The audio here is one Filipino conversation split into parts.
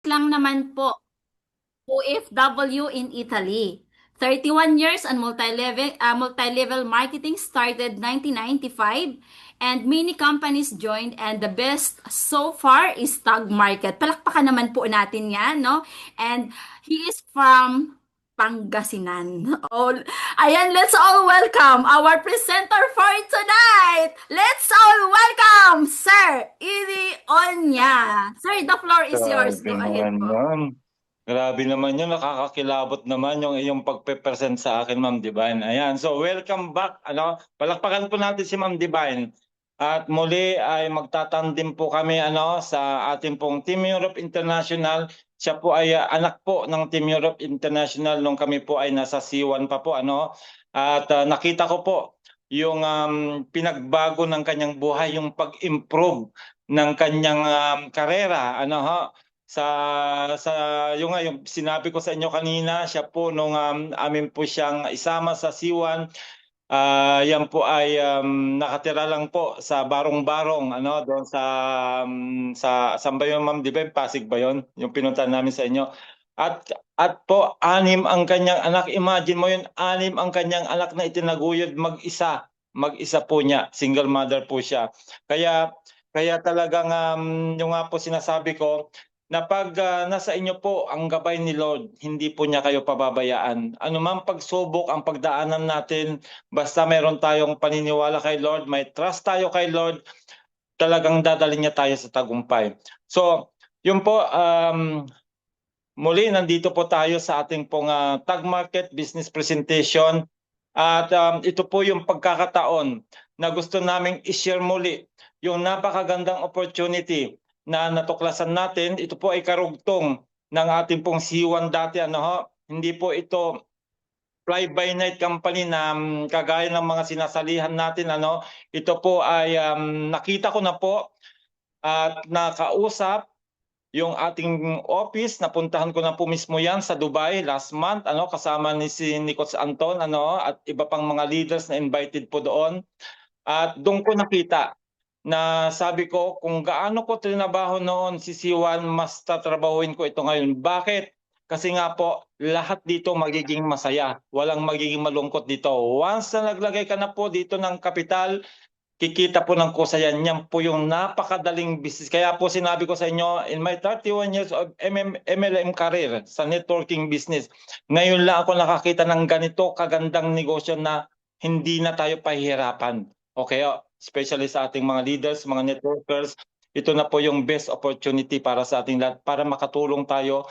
lang naman po, OFW in Italy. 31 years and multi-level marketing started 1995 and many companies joined and the best so far is Tag Market. Palakpakan naman po natin yan, no? And he is from Pangasinan. Oh, ayan, let's all welcome our presenter for tonight. Let's all welcome Sir Idi Onya. Sir, the floor is yours. Grabe Go ahead naman po. yun. Grabe naman yun. Nakakakilabot naman yung iyong pagpe-present sa akin, Ma'am Divine. Ayan. So, welcome back. Palakpakan po natin si Ma'am Divine. At muli ay magtatandim po kami sa ating pong Team Europe International. Siya po ay anak po ng Team Europe International nung kami po ay nasa C1 pa po. At nakita ko po yung pinagbago ng kanyang buhay, yung pag-improve ng kanyang karera sa yung sinabi ko sa inyo kanina. Siya po nung amin po siyang isama sa C1. Yan po ay nakatira lang po sa Barong-Barong doon sa saan ba yun, Ma'am? Di ba yung Pasig ba yun? Yung pinunta namin sa inyo. At po, 6 ang kanyang anak. Imagine mo yun, 6 ang kanyang anak na itinaguyod mag-isa. Mag-isa po niya. Single mother po siya. Kaya talagang yung nga po sinasabi ko, na pag nasa inyo po ang gabay ni Lord, hindi po niya kayo pababayaan. Ano man pagsubok ang pagdaanan natin, basta meron tayong paniniwala kay Lord, may trust tayo kay Lord, talagang dadalhin niya tayo sa tagumpay. So, yun po, muli nandito po tayo sa ating pong Tag Market Business Presentation. At ito po yung pagkakataon na gusto naming i-share muli yung napakagandang opportunity na natuklasan natin. Ito po ay karugtong ng ating pong C1 dati. Hindi po ito fly-by-night company na kagaya ng mga sinasalihan natin. Ito po ay nakita ko na po at nakausap yung ating office. Napuntahan ko na po mismo yan sa Dubai last month, kasama ni si Coach Anton, at iba pang mga leaders na invited po doon. At doon ko nakita na sabi ko, kung gaano ko trinabaho noon si C1, mas tatrabahuin ko ito ngayon. Bakit? Kasi nga po, lahat dito magiging masaya. Walang magiging malungkot dito. Once na naglagay ka na po dito ng kapital, kikita po ng kusayan. Yan po yung napakadaling business. Kaya po sinabi ko sa inyo, in my 31 years of MLM career sa networking business, ngayon lang ako nakakita ng ganito kagandang negosyo na hindi na tayo pahihirapan. Okay, especially sa ating mga leaders, mga networkers, ito na po yung best opportunity para sa ating lahat, para makatulong tayo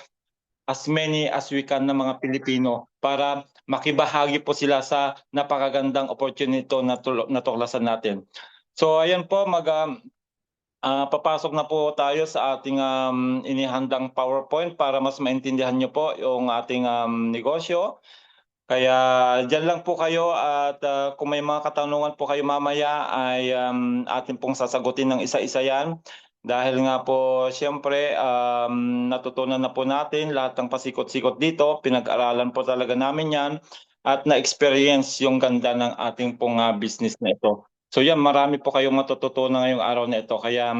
as many as we can ng mga Pilipino para makibahagi po sila sa napakagandang opportunity na natuklasan natin. So ayan po, papasok na po tayo sa ating inihandang PowerPoint para mas maintindihan nyo po yung ating negosyo. Kaya dyan lang po kayo at kung may mga katanungan po kayo mamaya ay atin pong sasagutin ng isa-isa yan. Dahil nga po siyempre natutunan na po natin lahat ng pasikot-sikot dito. Pinag-aralan po talaga namin yan at na-experience yung ganda ng ating pong business na ito. So yan, marami po kayong matututunan ngayong araw na ito. Kaya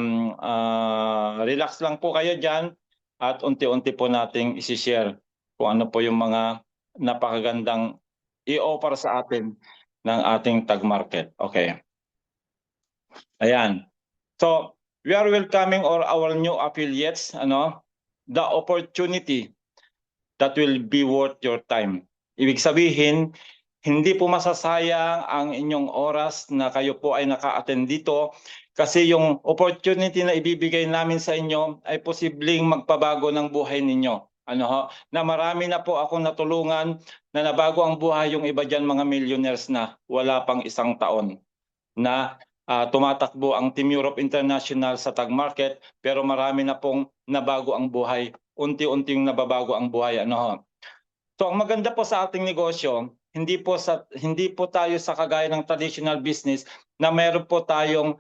relax lang po kayo dyan at unti-unti po nating isi-share kung ano po yung mga napakagandang i-offer sa atin ng ating Tag Market. Okay. Ayan. So, we are welcoming our new affiliates, the opportunity that will be worth your time. Ibig sabihin, hindi po masasayang ang inyong oras na kayo po ay naka-attend dito kasi yung opportunity na ibibigay namin sa inyo ay posibleng magpabago ng buhay ninyo. Na marami na po akong natulungan na nabago ang buhay, yung iba dyan mga millionaires na wala pang 1 taon na tumatakbo ang Team Europe International sa Tag Market, pero marami na pong nabago ang buhay. Unti-unting nababago ang buhay. So ang maganda po sa ating negosyo, hindi po tayo sa kagaya ng traditional business na meron po tayong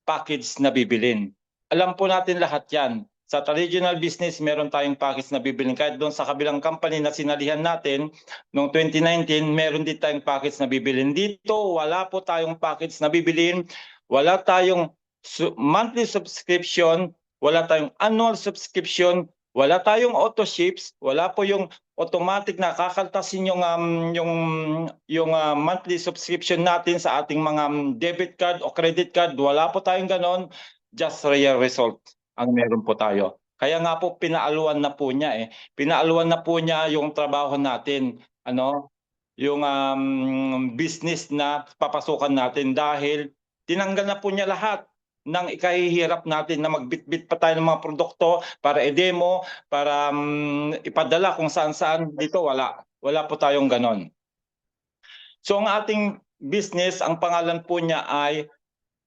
package na bibilin. Alam po natin lahat yan. Sa traditional business, meron tayong package na bibilin. Kahit doon sa kabilang company na sinalihan natin, noong 2019, meron din tayong package na bibilin. Dito, wala po tayong package na bibilin. Wala tayong monthly subscription. Wala tayong annual subscription. Wala tayong auto ships, wala po yung automatic na kakaltasin yung monthly subscription natin sa ating mga debit card o credit card. Wala po tayong ganon, just real result ang meron po tayo. Kaya nga po pinaaluan na po niya eh. Pinaaluan na po niya yung trabaho natin, ano, yung business na papasukan natin dahil tinanggal na po niya lahat ng ikahihirap natin na magbitbit pa tayo ng mga produkto para i-demo, para ipadala kung saan-saan. Dito wala. Wala po tayong ganon. So ang ating business, ang pangalan po niya ay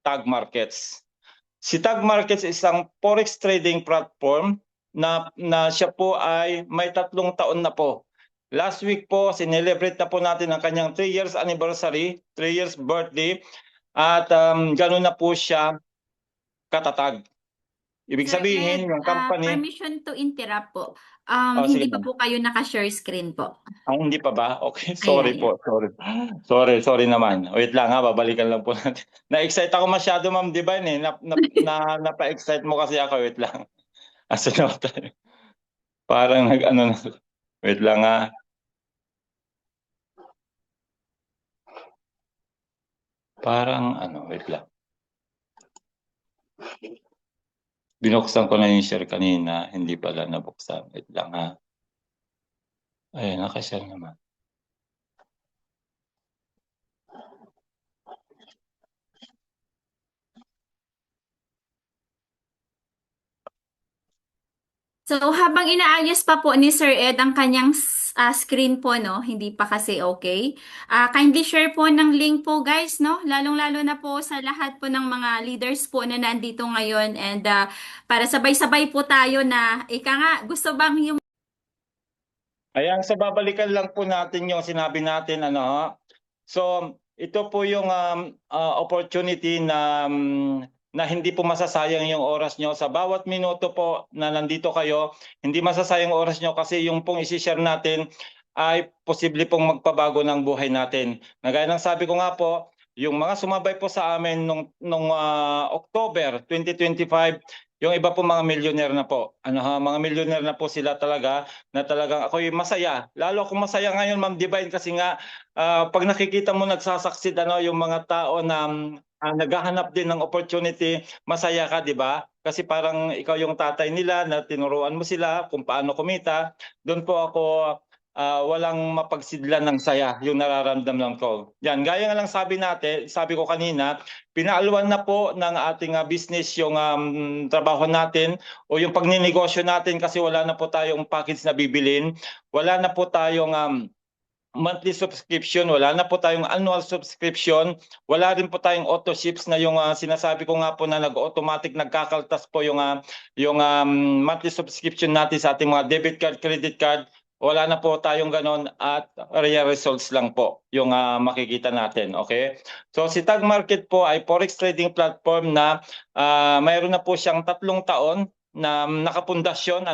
Tag Markets. Si Tag Markets is isang forex trading platform na siya po ay may 3 taon na po. Last week po, sinelebrate na po natin ang kanyang 3 years anniversary, 3 years birthday, at gano'n na po siya katatag. Ibig Sir sabihin, Ed, yung company, permission to interrupt po. sige Hindi pa ma'am. po kayo naka-share screen po. Hindi pa ba? Okay, sorry Ayan. po, sorry naman. Wait lang ha, babalikan lang po natin. Na-excite ako masyado ma'am Divine eh. Napa-excite mo kasi ako, wait lang. Asa na tayo? Parang nag-ano na. Wait lang ha. Parang ano, wait lang. Binuksan ko na yung share kanina, hindi pala nabuksan. Wait lang ha. Ayun, nakashare naman. So, habang inaayos pa po ni Sir Ed ang kanyang screen po, no? Hindi pa kasi okay. Kindly share po ng link po, guys, no? Lalong-lalo na po sa lahat po ng mga leaders po na nandito ngayon. And para sabay-sabay po tayo na, ika nga, gusto bang yung... Ayan, so babalikan lang po natin yung sinabi natin, ano ha. So, ito po yung opportunity na hindi po masasayang yung oras nyo. Sa bawat minuto po na nandito kayo, hindi masasayang oras nyo kasi yung pong isi-share natin ay posible pong magpabago ng buhay natin. Nagaya ng sabi ko nga po, yung mga sumabay po sa amin nung October 2025, yung iba po mga millionaire na po. Ano ha, mga millionaire na po sila talaga na talagang ako'y masaya. Lalo akong masaya ngayon, Ma'am Divine, kasi nga pag nakikita mo nagsasaksid yung mga tao na naghahanap din ng opportunity, masaya ka, di ba? Kasi parang ikaw yung tatay nila na tinuruan mo sila kung paano kumita. Doon po ako walang mapagsidlan ng saya yung nararamdaman ko. Yan, gaya nga lang sabi ko kanina, pinaaluan na po ng ating business yung trabaho natin o yung pagninegosyo natin kasi wala na po tayong package na bibilin. Wala na po tayong monthly subscription, wala na po tayong annual subscription, wala rin po tayong auto ships na yung sinasabi ko nga po na nag-automatic nagkakaltas po yung monthly subscription natin sa ating mga debit card, credit card. Wala na po tayong ganon at real results lang po yung makikita natin, okay? So si Tag Market po ay forex trading platform na mayroon na po siyang 3 taon na nakapundasyon.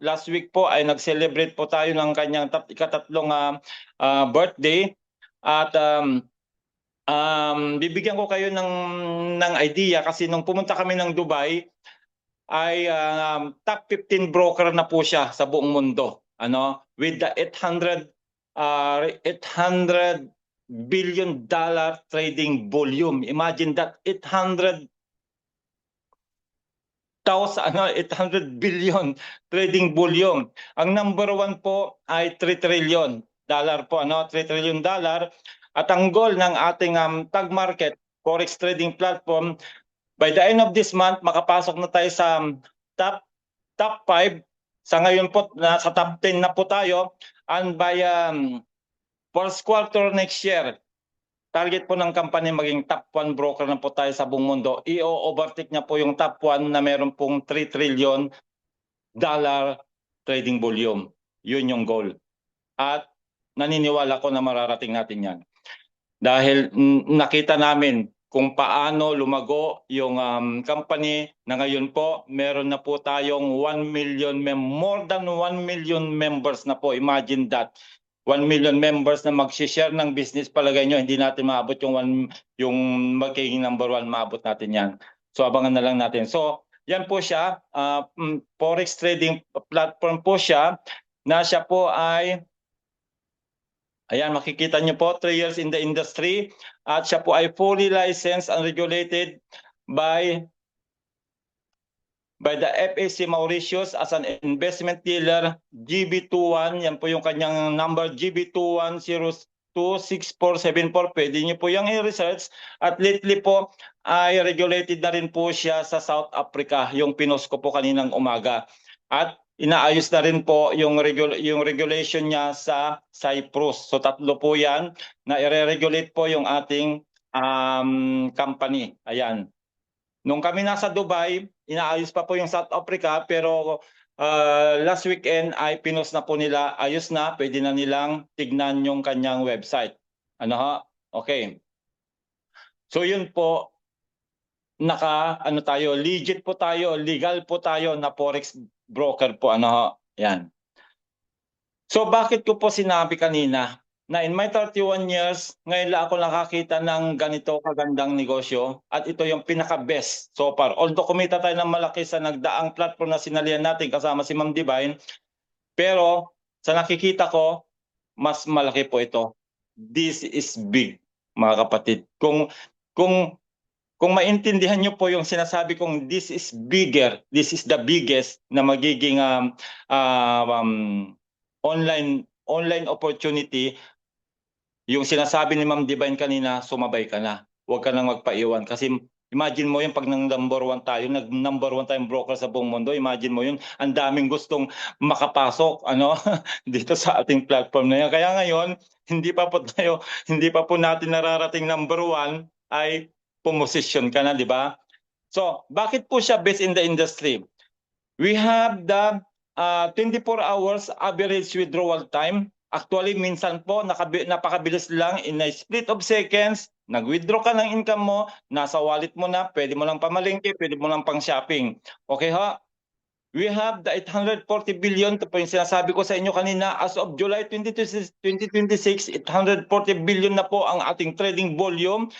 Last week po ay nag-celebrate po tayo ng kanyang ikatatlong birthday at bibigyan ko kayo ng idea kasi nung pumunta kami ng Dubai ay top 15 broker na po siya sa buong mundo, with the 800 billion dollar trading volume. Imagine that, 800 billion trading volume. Ang number 1 po ay 3 trillion dollar po, 3 trillion dollar. At ang goal ng ating Tag Market Forex Trading Platform, by the end of this month, makapasok na tayo sa top 5. Sa ngayon po, nasa top 10 na po tayo. And by first quarter next year, target po ng company maging top 1 broker na po tayo sa buong mundo. I-overtake niya po yung top 1 na meron pong 3 trillion dollar trading volume. Yun yung goal. At naniniwala ko na mararating natin yan. Dahil nakita namin kung paano lumago yung company na ngayon po meron na po tayong 1 million, more than 1 million members na po. Imagine that. 1 million members na mag-share ng business, palagay nyo, hindi natin maabot yung magiging number 1, maabot natin yan. So abangan na lang natin. So Yan po siya, forex trading platform po siya na siya po ay, ayan, makikita niyo po, 3 years in the industry at siya po ay fully licensed and regulated by the FAC Mauritius as an investment dealer, GB21, yan po yung kanyang number, GB21026474. Pwede niyo po yung i-research. At lately po ay regulated na rin po siya sa South Africa, yung pinost ko po kaninang umaga. At inaayos na rin po yung regulation niya sa Cyprus. So tatlo po yan na i-regulate po yung ating company. Ayan. Nung kami nasa Dubai, inaayos pa po yung South Africa, pero last weekend ay pinost na po nila, ayos na, pwede na nilang tignan yung kanyang website. Ano ho? Okay. So yun po, legit po tayo, legal po tayo na forex broker po, ano ho? Yan. So bakit ko po sinabi kanina na in my 31 years, ngayon lang ako nakakita ng ganito kagandang negosyo at ito yung pinaka-best so far. Although kumita tayo ng malaki sa nagdaang platform na sinalihan natin kasama si Ma'am Divine, pero sa nakikita ko, mas malaki po ito. This is big, mga kapatid. Kung maintindihan niyo po yung sinasabi kong this is bigger, this is the biggest na magiging online opportunity, yung sinasabi ni Ma'am Divine kanina, sumabay ka na. Huwag ka nang magpaiwan. Kasi imagine mo yun, pag number 1 tayo, nag-number 1 tayong broker sa buong mundo, imagine mo yun, ang daming gustong makapasok dito sa ating platform na yan. Kaya ngayon, hindi pa po natin nararating number 1, ay pumosisyon ka na, di ba? So, bakit po siya best in the industry? We have the 24 hours average withdrawal time. Actually, minsan po, napakabilis lang, in a split of seconds, nag-withdraw ka ng income mo, nasa wallet mo na, pwede mo lang pamalingki, pwede mo lang pang shopping. Okay ha? We have the 840 billion, ito po yung sinasabi ko sa inyo kanina, as of July 2026, 840 billion na po ang ating trading volume.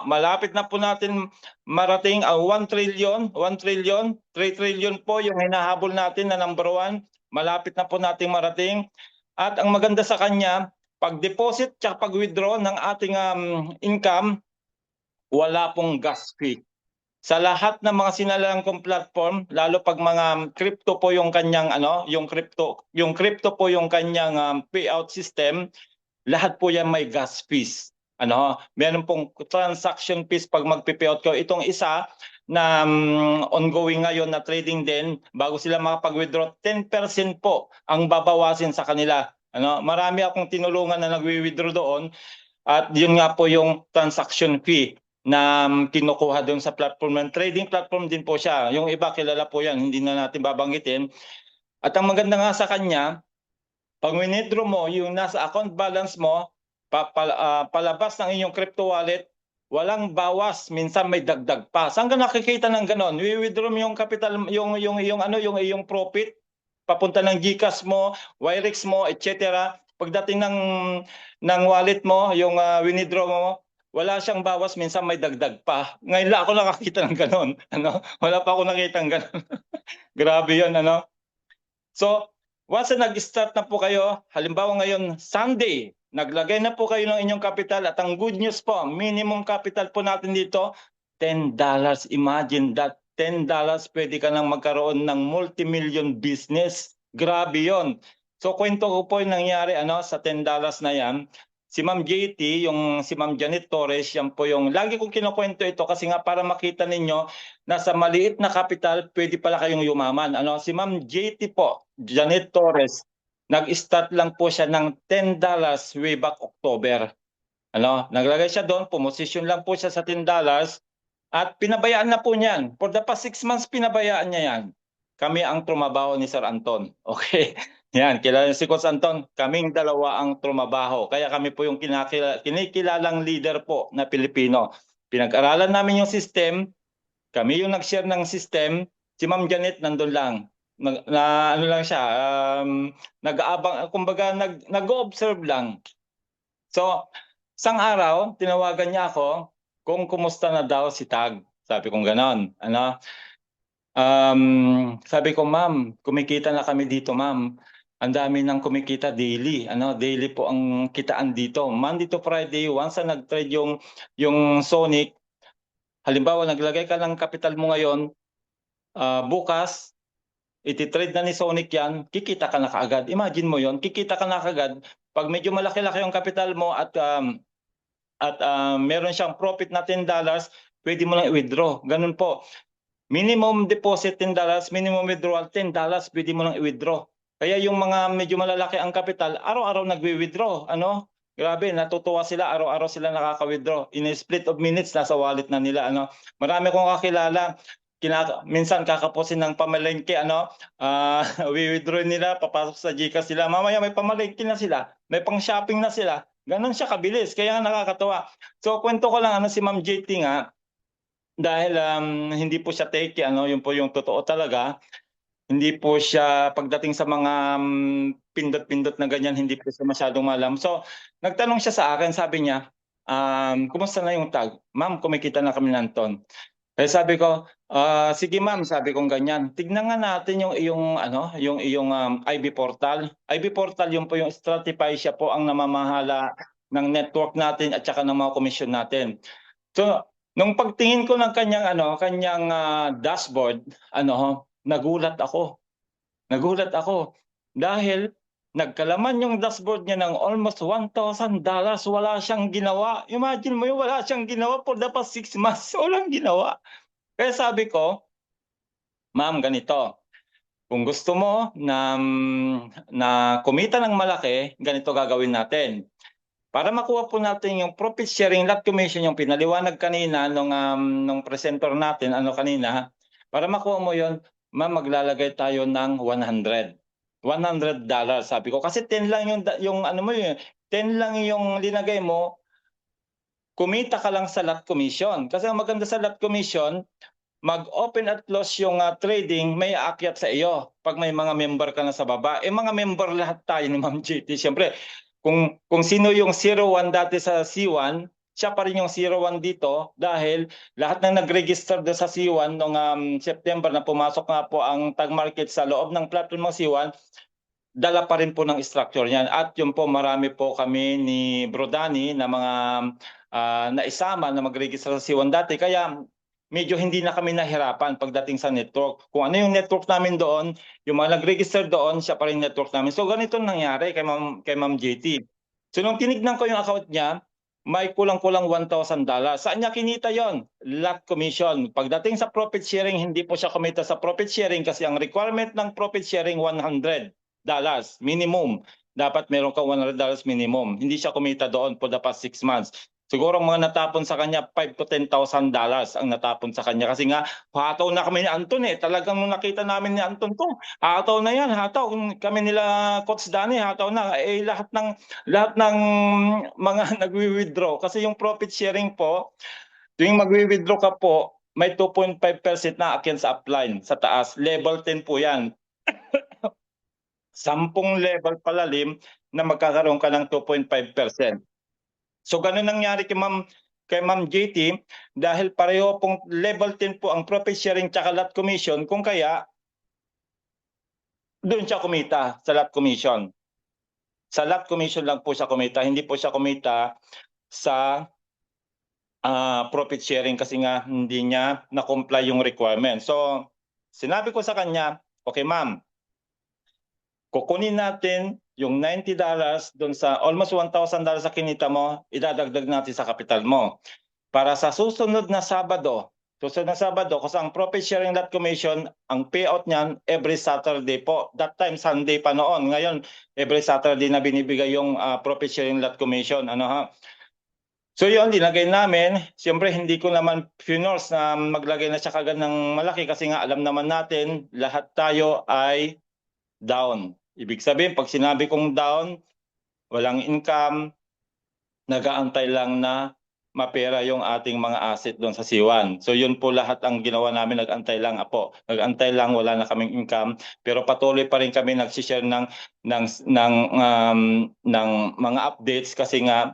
Malapit na po natin marating ang 1 trillion, 3 trillion po yung hinahabol natin na number 1. Malapit na po nating marating. At ang maganda sa kanya, pag-deposit at pag-withdraw ng ating income, wala pong gas fee. Sa lahat ng mga sinalalang kong platform, lalo pag mga crypto po yung kanyang yung crypto po yung kanyang payout system, lahat po yan may gas fees. Meron pong transaction fees pag magpe-payout ko. Itong isa na ongoing ngayon na trading din, bago sila makapag-withdraw, 10% po ang babawasin sa kanila. Marami akong tinulungan na nagwi-withdraw doon at yun nga po yung transaction fee na kinukuha doon sa platform ng trading platform din po siya. Yung iba kilala po yan, hindi na natin babanggitin. At ang maganda nga sa kanya, pag winidro mo yung nasa account balance mo, palabas ng inyong crypto wallet, walang bawas, minsan may dagdag pa. Saan ka nakikita ng ganon? I-withdraw mo yung capital, yung iyong profit, papunta ng GCash mo, Wirex mo, etc. Pagdating ng wallet mo, yung winidro mo, wala siyang bawas, minsan may dagdag pa. Ngayon lang ako nakakita ng ganon. Wala pa ako nakita ng ganon. Grabe yun, So, once na nag-start na po kayo, halimbawa ngayon, Sunday, naglagay na po kayo ng inyong capital at ang good news po, minimum capital po natin dito, $10. Imagine that, $10 pwede ka nang magkaroon ng multi-million business. Grabe yon. So, kwento ko po yung nangyari sa $10 na yan. Si Ma'am JT, si Ma'am Janet Torres, yan po yung, lagi kong kinukwento ito kasi nga para makita ninyo na sa maliit na capital, pwede pala kayong yumaman. Si Ma'am JT po, Janet Torres, nag-start lang po siya ng $10 way back October. Naglagay siya doon, pumosisyon lang po siya sa $10 at pinabayaan na po niyan. For the past 6 months, pinabayaan niya yan. Kami ang trumabaho ni Sir Anton. Okay? Yan, kilala si Coach Anton. Kaming dalawa ang trumabaho. Kaya kami po yung kinikilalang leader po na Pilipino. Pinag-aralan namin yung system. Kami yung nag-share ng system. Si Ma'am Janet nandun lang. Ano lang siya, nag-aabang, kumbaga nag-observe lang. So, isang araw, tinawagan niya ako kung kumusta na daw si Tag. Sabi kong ganon. Sabi ko, ma'am, kumikita na kami dito, ma'am. Ang dami ng kumikita daily. Daily po ang kitaan dito. Monday to Friday, once na nag-trade yung Sonic, halimbawa naglagay ka ng capital mo ngayon, bukas iti-trade na ni Sonic yan, kikita ka na kaagad. Imagine mo yon, kikita ka na kaagad. Pag medyo malaki-laki yung capital mo at meron siyang profit na $10, pwede mo lang i-withdraw. Ganun po. Minimum deposit $10, minimum withdrawal $10, pwede mo lang i-withdraw. Kaya yung mga medyo malalaki ang capital, araw-araw nagwi-withdraw. Grabe, natutuwa sila, araw-araw sila nakaka-withdraw. In a split of minutes, nasa wallet na nila. Marami kong kakilala, minsan kakapusin ng pamalengke, wi-withdraw nila, papasok sa GCash sila. Mamaya may pamalengke na sila, may pang-shopping na sila. Ganon siya kabilis, kaya nga nakakatawa. So kwento ko lang si Ma'am JT nga, dahil hindi po siya take, yun po yung totoo talaga. Hindi po siya pagdating sa mga pindot-pindot na ganyan, hindi po siya masyadong malam. So nagtanong siya sa akin, sabi niya, kumusta na yung tag? Ma'am, kumikita na kami ng ton. Kaya sabi ko, sige ma'am, sabi kong ganyan. Tignan nga natin yung iyong IB portal. IB portal yun po yung Stratify, siya po ang namamahala ng network natin at saka ng mga komisyon natin. So, nung pagtingin ko ng kanyang dashboard, nagulat ako. Nagulat ako dahil nagkalaman yung dashboard niya ng almost $1,000. Wala siyang ginawa. Imagine mo yung wala siyang ginawa for the past 6 months. Walang ginawa. Kaya sabi ko, ma'am, ganito. Kung gusto mo na kumita ng malaki, ganito gagawin natin. Para makuha po natin yung profit sharing lot commission, yung pinaliwanag kanina nung presenter natin, kanina, para makuha mo yon, ma'am, maglalagay tayo ng $100. $100, sabi ko. Kasi 10 lang yung 10 lang yung linagay mo, kumita ka lang sa lot commission. Kasi ang maganda sa lot commission, mag-open at close yung trading, may aakyat sa iyo pag may mga member ka na sa baba. Mga member lahat tayo ni Ma'am JT. Siyempre, kung sino yung 01 dati sa C1, siya pa rin yung 01 dito dahil lahat ng nag-register doon sa C1 noong September na pumasok nga po ang tag market sa loob ng platform ng C1, dala pa rin po ng structure niyan. At yun po, marami po kami ni Brodani na mga naisama na mag-register sa C1 dati. Kaya medyo hindi na kami nahirapan pagdating sa network. Kung ano yung network namin doon, yung mga nag-register doon, siya pa rin network namin. So ganito nangyari kay Ma'am JT. So nung tinignan ko yung account niya, may kulang-kulang $1,000. Saan niya kinita yon? Lot commission. Pagdating sa profit sharing, hindi po siya kumita sa profit sharing kasi ang requirement ng profit sharing $100 minimum. Dapat meron ka $100 minimum. Hindi siya kumita doon for the past 6 months. Siguro mga natapon sa kanya, $5,000 to $10,000 ang natapon sa kanya. Kasi nga, hataw na kami ni Anton eh. Talagang nung nakita namin ni Anton to, hataw na yan, hataw. Kami nila Coach Danny, hataw na. Lahat ng mga nagwi-withdraw. Kasi yung profit sharing po, tuwing magwi-withdraw ka po, may 2.5% na akin sa upline, sa taas. Level 10 po yan. 10 level palalim na magkakaroon ka ng 2.5%. So ganun nangyari kay Ma'am JT dahil pareho pong level 10 po ang profit sharing tsaka lot commission, kung kaya doon siya kumita sa lot commission. Sa lot commission lang po siya kumita, hindi po siya kumita sa profit sharing kasi nga hindi niya na-comply yung requirement. So sinabi ko sa kanya, okay ma'am, kukunin natin yung $90 doon sa almost $1,000 sa kinita mo, idadagdag natin sa kapital mo. Para sa susunod na Sabado, kasi ang profit sharing lot commission, ang payout niyan every Saturday po. That time, Sunday pa noon. Ngayon, every Saturday na binibigay yung profit sharing lot commission. So yun, linagay namin. Siyempre, hindi ko naman finors na maglagay na siya kagad ng malaki kasi nga alam naman natin, lahat tayo ay down. Ibig sabihin, pag sinabi kong down, walang income, nag-aantay lang na mapera yung ating mga asset doon sa C1. So yun po lahat ang ginawa namin, nag-antay lang po. Nag-antay lang, wala na kaming income, pero patuloy pa rin kami nag-share ng mga updates kasi nga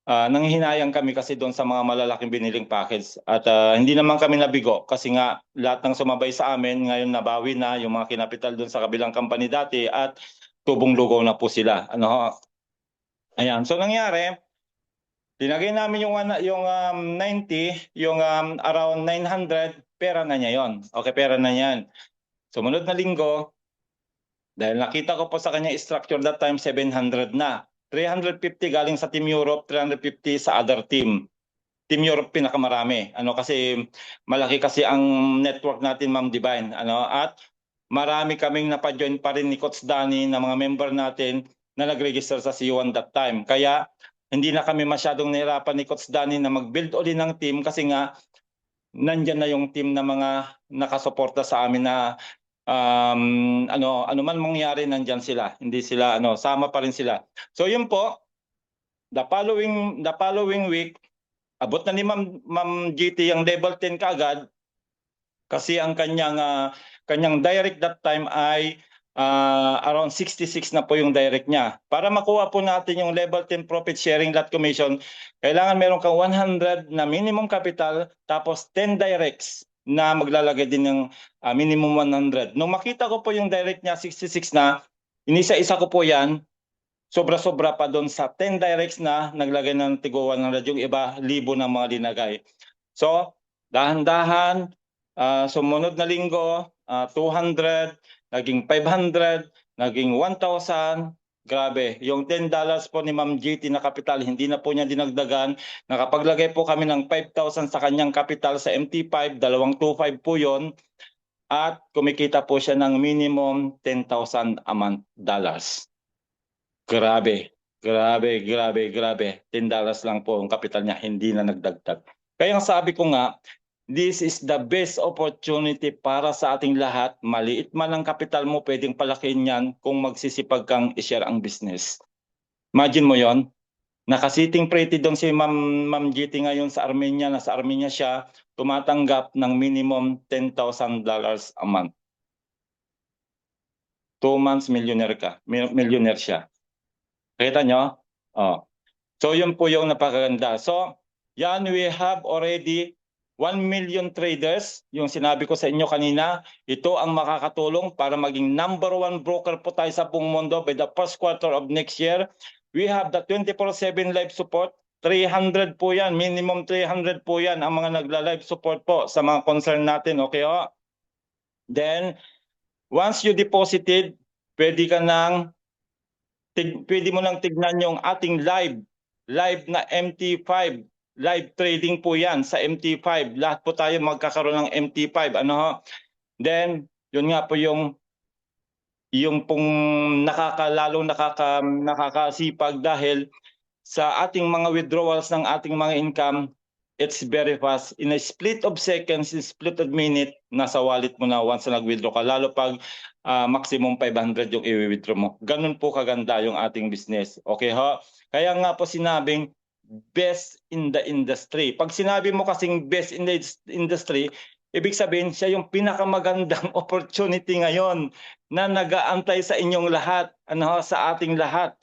nanghihinayang kami kasi doon sa mga malalaking biniling package at hindi naman kami nabigo kasi nga lahat ng sumabay sa amin ngayon nabawi na yung mga kinapital doon sa kabilang company dati at tubong lugaw na po sila. Ano ho? Ayan. So nangyari, tinagay namin yung 90, yung around 900, pera na niya yon. Okay, pera na yan. Sumunod na linggo, dahil nakita ko po sa kanya structure that time 700 na. 350 galing sa Team Europe, 350 sa other team. Team Europe pinakamarami. Ano kasi malaki kasi ang network natin, Ma'am Divine. Ano at marami kaming napa-join pa rin ni Coach Danny na mga member natin na nag-register sa C1 that time. Kaya hindi na kami masyadong nahirapan ni Coach Danny na mag-build uli ng team kasi nga nandyan na yung team na mga nakasuporta sa amin na ano man mangyari nandyan sila. Hindi sila sama pa rin sila. So yun po, the following week abot na ni Ma'am GT yung level 10 kaagad kasi ang kanyang direct that time ay around 66 na po yung direct niya. Para makuha po natin yung level 10 profit sharing lot commission, kailangan meron kang 100 na minimum capital tapos 10 directs na maglalagay din ng minimum 100. Nung makita ko po yung direct niya 66 na, inisa-isa ko po yan. Sobra-sobra pa doon sa 10 directs na naglagay ng tigo 100, yung iba libo ng mga linagay. So, dahan-dahan, sumunod na linggo, 200, naging 500, naging 1,000. Grabe, yung $10 po ni Ma'am GT na kapital, hindi na po niya dinagdagan. Nakapaglagay po kami ng 5,000 sa kanyang kapital sa MT5, 225 po yon. At kumikita po siya ng minimum 10,000 a month dollars. Grabe, grabe, grabe, grabe. $10 lang po ang kapital niya, hindi na nagdagdag. Kaya sabi ko nga, this is the best opportunity para sa ating lahat. Maliit man ang kapital mo, pwedeng palakihin yan kung magsisipag kang i-share ang business. Imagine mo yon, nakasiting pretty doon si Ma'am GT ngayon sa Armenia. Nasa Armenia siya, tumatanggap ng minimum $10,000 a month. 2 months, millionaire ka. Millionaire siya. Kita nyo? Oh. So yun po yung napakaganda. So yan, we have already 1 million traders. Yung sinabi ko sa inyo kanina, ito ang makakatulong para maging #1 broker po tayo sa buong mundo by the first quarter of next year. We have the 24/7 live support. 300 po yan, minimum 300 po yan ang mga nagla-live support po sa mga concern natin. Okay o? Then, once you deposited, pwede mo nang tignan yung ating live na MT5, live trading po yan sa MT5. Lahat po tayo magkakaroon ng MT5. Ano ho? Then, yun nga po yung pong nakakasipag dahil sa ating mga withdrawals ng ating mga income, it's very fast. In a split of seconds, in a split of minute, nasa wallet mo na once na nag-withdraw ka. Lalo pag maximum 500 yung i-withdraw mo. Ganun po kaganda yung ating business. Okay ho? Kaya nga po sinabing best in the industry. Pag sinabi mo kasing best in the industry, ibig sabihin siya yung pinakamagandang opportunity ngayon na nag-aantay sa inyong lahat, sa ating lahat,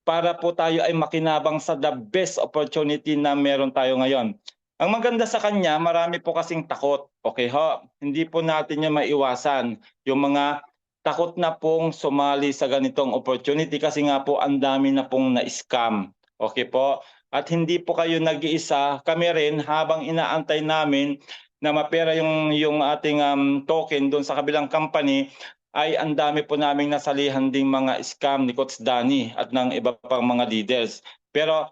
para po tayo ay makinabang sa the best opportunity na meron tayo ngayon. Ang maganda sa kanya, marami po kasing takot. Okay ho? Hindi po natin yung maiwasan. Yung mga takot na pong sumali sa ganitong opportunity kasi nga po ang dami na pong na-scam. Okay po? At hindi po kayo nag-iisa. Kami rin habang inaantay namin na mapera yung ating token doon sa kabilang company, ay ang dami po naming nasalihan ding mga scam ni Coach Danny at ng iba pang mga leaders. Pero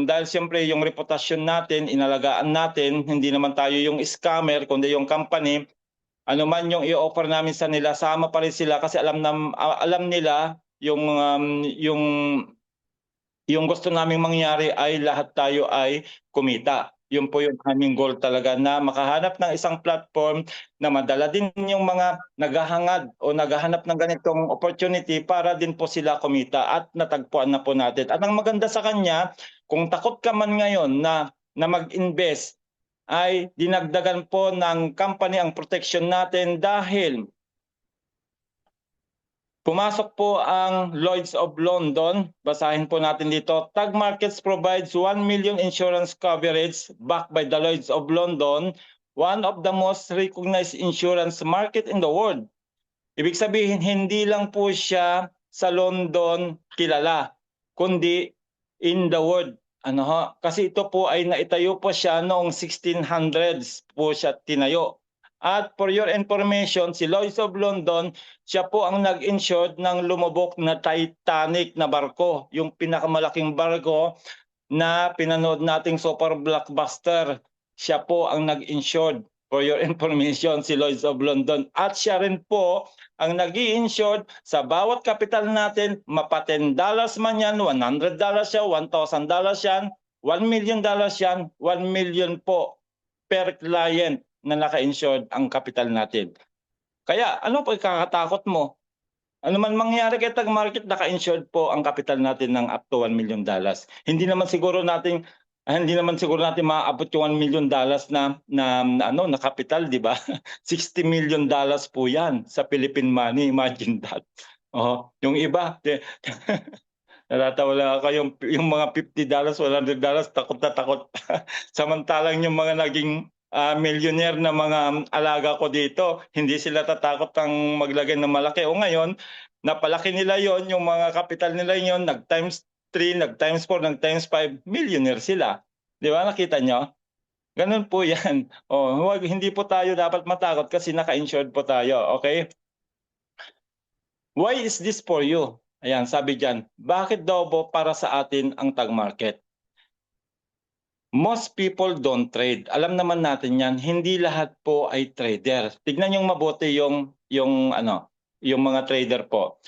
dahil siyempre yung reputasyon natin, inalagaan natin, hindi naman tayo yung scammer, kundi yung company, ano man yung i-offer namin sa nila, sama pa rin sila kasi alam nila yung gusto naming mangyari ay lahat tayo ay kumita. Yun po yung aming goal talaga, na makahanap ng isang platform na madala din yung mga naghahangad o naghahanap ng ganitong opportunity para din po sila kumita at natagpuan na po natin. At ang maganda sa kanya, kung takot ka man ngayon na mag-invest, ay dinagdagan po ng company ang protection natin dahil Pumasok po ang Lloyd's of London. Basahin po natin dito. Tag Markets provides 1 million insurance coverage backed by the Lloyd's of London, one of the most recognized insurance market in the world. Ibig sabihin, hindi lang po siya sa London kilala, kundi in the world. Ano ho? Kasi ito po ay naitayo po siya noong 1600s po siya tinayo. At for your information, si Lloyd's of London, siya po ang nag-insured ng lumubog na Titanic na barko, yung pinakamalaking barko na pinanood nating super blockbuster. Siya po ang nag-insured. For your information, si Lloyd's of London. At siya rin po ang nag-i-insured sa bawat kapital natin, mapa $10 man yan, $100 yan, $1,000 yan, $1 million yan, 1 million po per client na naka-insured ang kapital natin. Kaya ano po ikakatakot mo? Ano man mangyari kay Tag Market, naka-insured po ang kapital natin ng up to $1 million. Hindi naman siguro natin maaabot yung $1 million na kapital, di ba? $60 million po yan sa Philippine money. Imagine that. Oh, yung iba, natatawa lang ako yung mga $50, $100, takot na takot. Samantalang yung mga naging millionaire na mga alaga ko dito, hindi sila tatakot ang maglagay ng malaki. O ngayon, napalaki nila yon, yung mga kapital nila yon, nag-times 3, nag-times 4, nag-times 5, millionaire sila. Di ba? Nakita nyo? Ganun po yan. Hindi po tayo dapat matakot kasi naka-insured po tayo. Okay? Why is this for you? Ayan, sabi dyan, bakit daw po para sa atin ang Tag Market? Most people don't trade. Alam naman natin yan, hindi lahat po ay trader. Tignan yung mabuti yung mga trader po.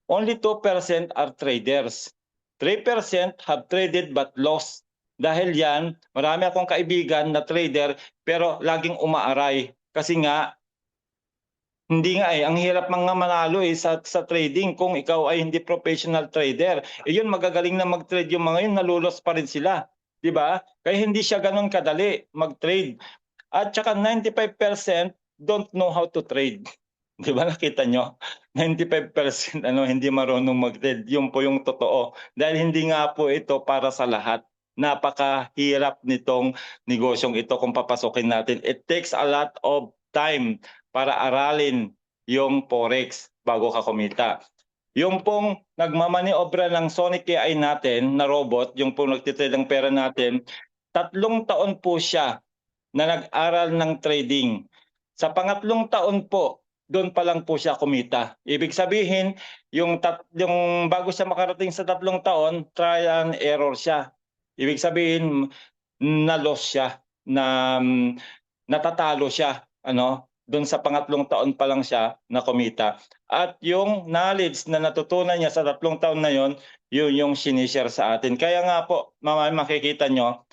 Only 2% are traders. 3% have traded but lost. Dahil yan, marami akong kaibigan na trader pero laging umaaray. Kasi nga, hindi nga ang hirap mga manalo sa trading kung ikaw ay hindi professional trader. Yun, magagaling na mag-trade yung mga yun, nalulos pa rin sila. Di ba? Kaya hindi siya ganun kadali mag-trade. At saka 95% don't know how to trade. Di ba nakita nyo? 95% hindi marunong mag-trade. Yun po yung totoo. Dahil hindi nga po ito para sa lahat. Napakahirap nitong negosyong ito kung papasukin natin. It takes a lot of time para aralin yung Forex bago ka kumita. Yung pong nagmamaniobra ng Sonic AI natin na robot, yung pong nagtitrade ng pera natin, 3 taon po siya na nag-aral ng trading. Sa pangatlong taon po, doon pa lang po siya kumita. Ibig sabihin, yung bago siya makarating sa 3 taon, trial and error siya. Ibig sabihin, na-loss siya, natatalo siya, doon sa pangatlong taon pa lang siya na kumita. At yung knowledge na natutunan niya sa 3 taon na yon, yun yung sinishare sa atin. Kaya nga po, makikita nyo,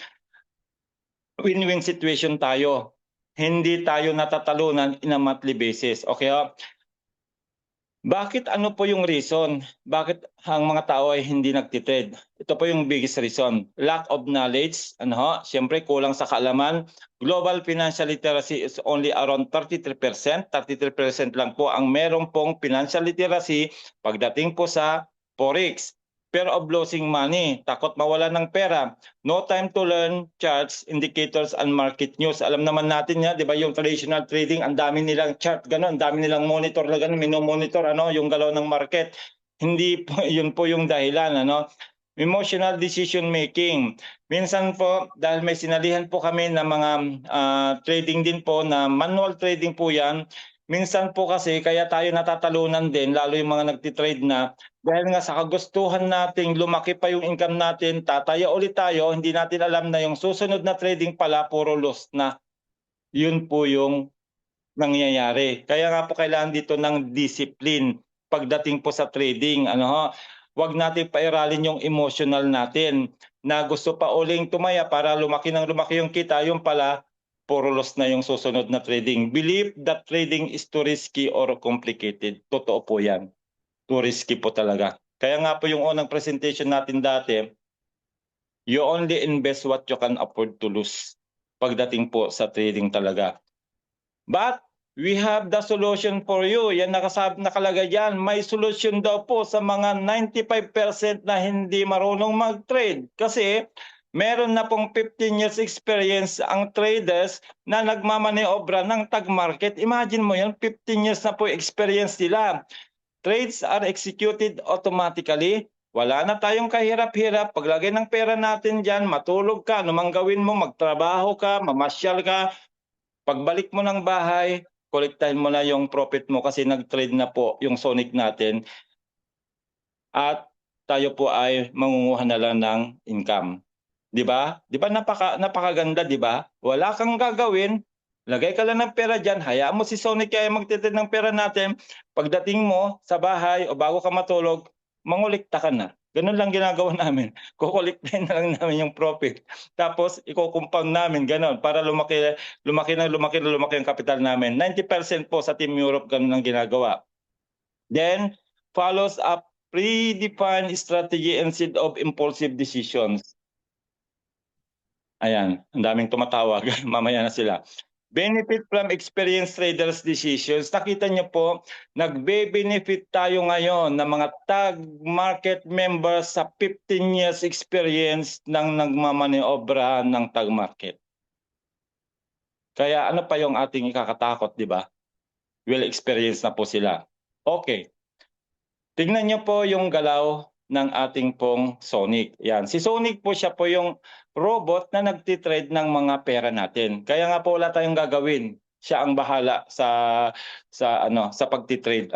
win-win situation tayo. Hindi tayo natatalunan in a monthly basis. Okay? Bakit ano po yung reason? Bakit ang mga tao ay hindi nagtitrade? Ito po yung biggest reason. Lack of knowledge. Siyempre kulang sa kaalaman. Global financial literacy is only around 33%. 33% lang po ang meron pong financial literacy pagdating po sa Forex. Fear of losing money, takot mawala ng pera, no time to learn charts, indicators, and market news. Alam naman natin yan, di ba, yung traditional trading, ang dami nilang chart, gano'n, ang dami nilang monitor na gano'n, minomonitor, yung galaw ng market. Hindi po, yun po yung dahilan, Emotional decision making. Minsan po, dahil may sinalihan po kami na mga trading din po, na manual trading po yan, minsan po kasi kaya tayo natatalunan din, lalo yung mga nagtitrade na, dahil nga sa kagustuhan nating lumaki pa yung income natin, tataya ulit tayo, hindi natin alam na yung susunod na trading pala, puro loss na. Yun po yung nangyayari. Kaya nga po kailangan dito ng discipline pagdating po sa trading. Huwag natin pairalin yung emotional natin na gusto pa uling tumaya para lumaki ng lumaki yung kita, yung pala, puro loss na yung susunod na trading. Believe that trading is too risky or complicated. Totoo po yan. Too risky po talaga. Kaya nga po yung unang presentation natin dati, you only invest what you can afford to lose pagdating po sa trading talaga. But we have the solution for you. Yan nakalagay yan. May solution daw po sa mga 95% na hindi marunong mag-trade. Kasi meron na pong 15 years experience ang traders na nagmamaniobra ng tag market. Imagine mo yan, 15 years na po experience nila. Trades are executed automatically. Wala na tayong kahirap-hirap. Paglagay ng pera natin dyan, matulog ka, anumang gawin mo, magtrabaho ka, mamasyal ka. Pagbalik mo ng bahay, kolektahin mo na yung profit mo kasi nag-trade na po yung Sonic natin. At tayo po ay mangunguha na lang ng income. 'Di ba? 'Di ba napakaganda, 'di ba? Wala kang gagawin. Lagay ka lang ng pera diyan, hayaan mo si Sonic kaya magtitid ng pera natin. Pagdating mo sa bahay o bago ka matulog, mangolekta ka na. Ganun lang ginagawa namin. Kokolektahin na lang namin yung profit. Tapos iko-compound namin ganun para lumaki ang kapital namin. 90% po sa Team Europe ganun ang ginagawa. Then follows up predefined strategy instead of impulsive decisions. Ayan, ang daming tumatawag. Mamaya na sila. Benefit from experienced traders decisions. Nakita niyo po, nagbe-benefit tayo ngayon ng mga tag market members sa 15 years experience ng nagmamaniobra ng tag market. Kaya ano pa yung ating ikakatakot, di ba? Well experienced na po sila. Okay. Tingnan niyo po yung galaw ng ating pong Sonic. Yan. Si Sonic po siya po yung robot na nagtitrade ng mga pera natin. Kaya nga po wala tayong gagawin. Siya ang bahala sa pagtitrade.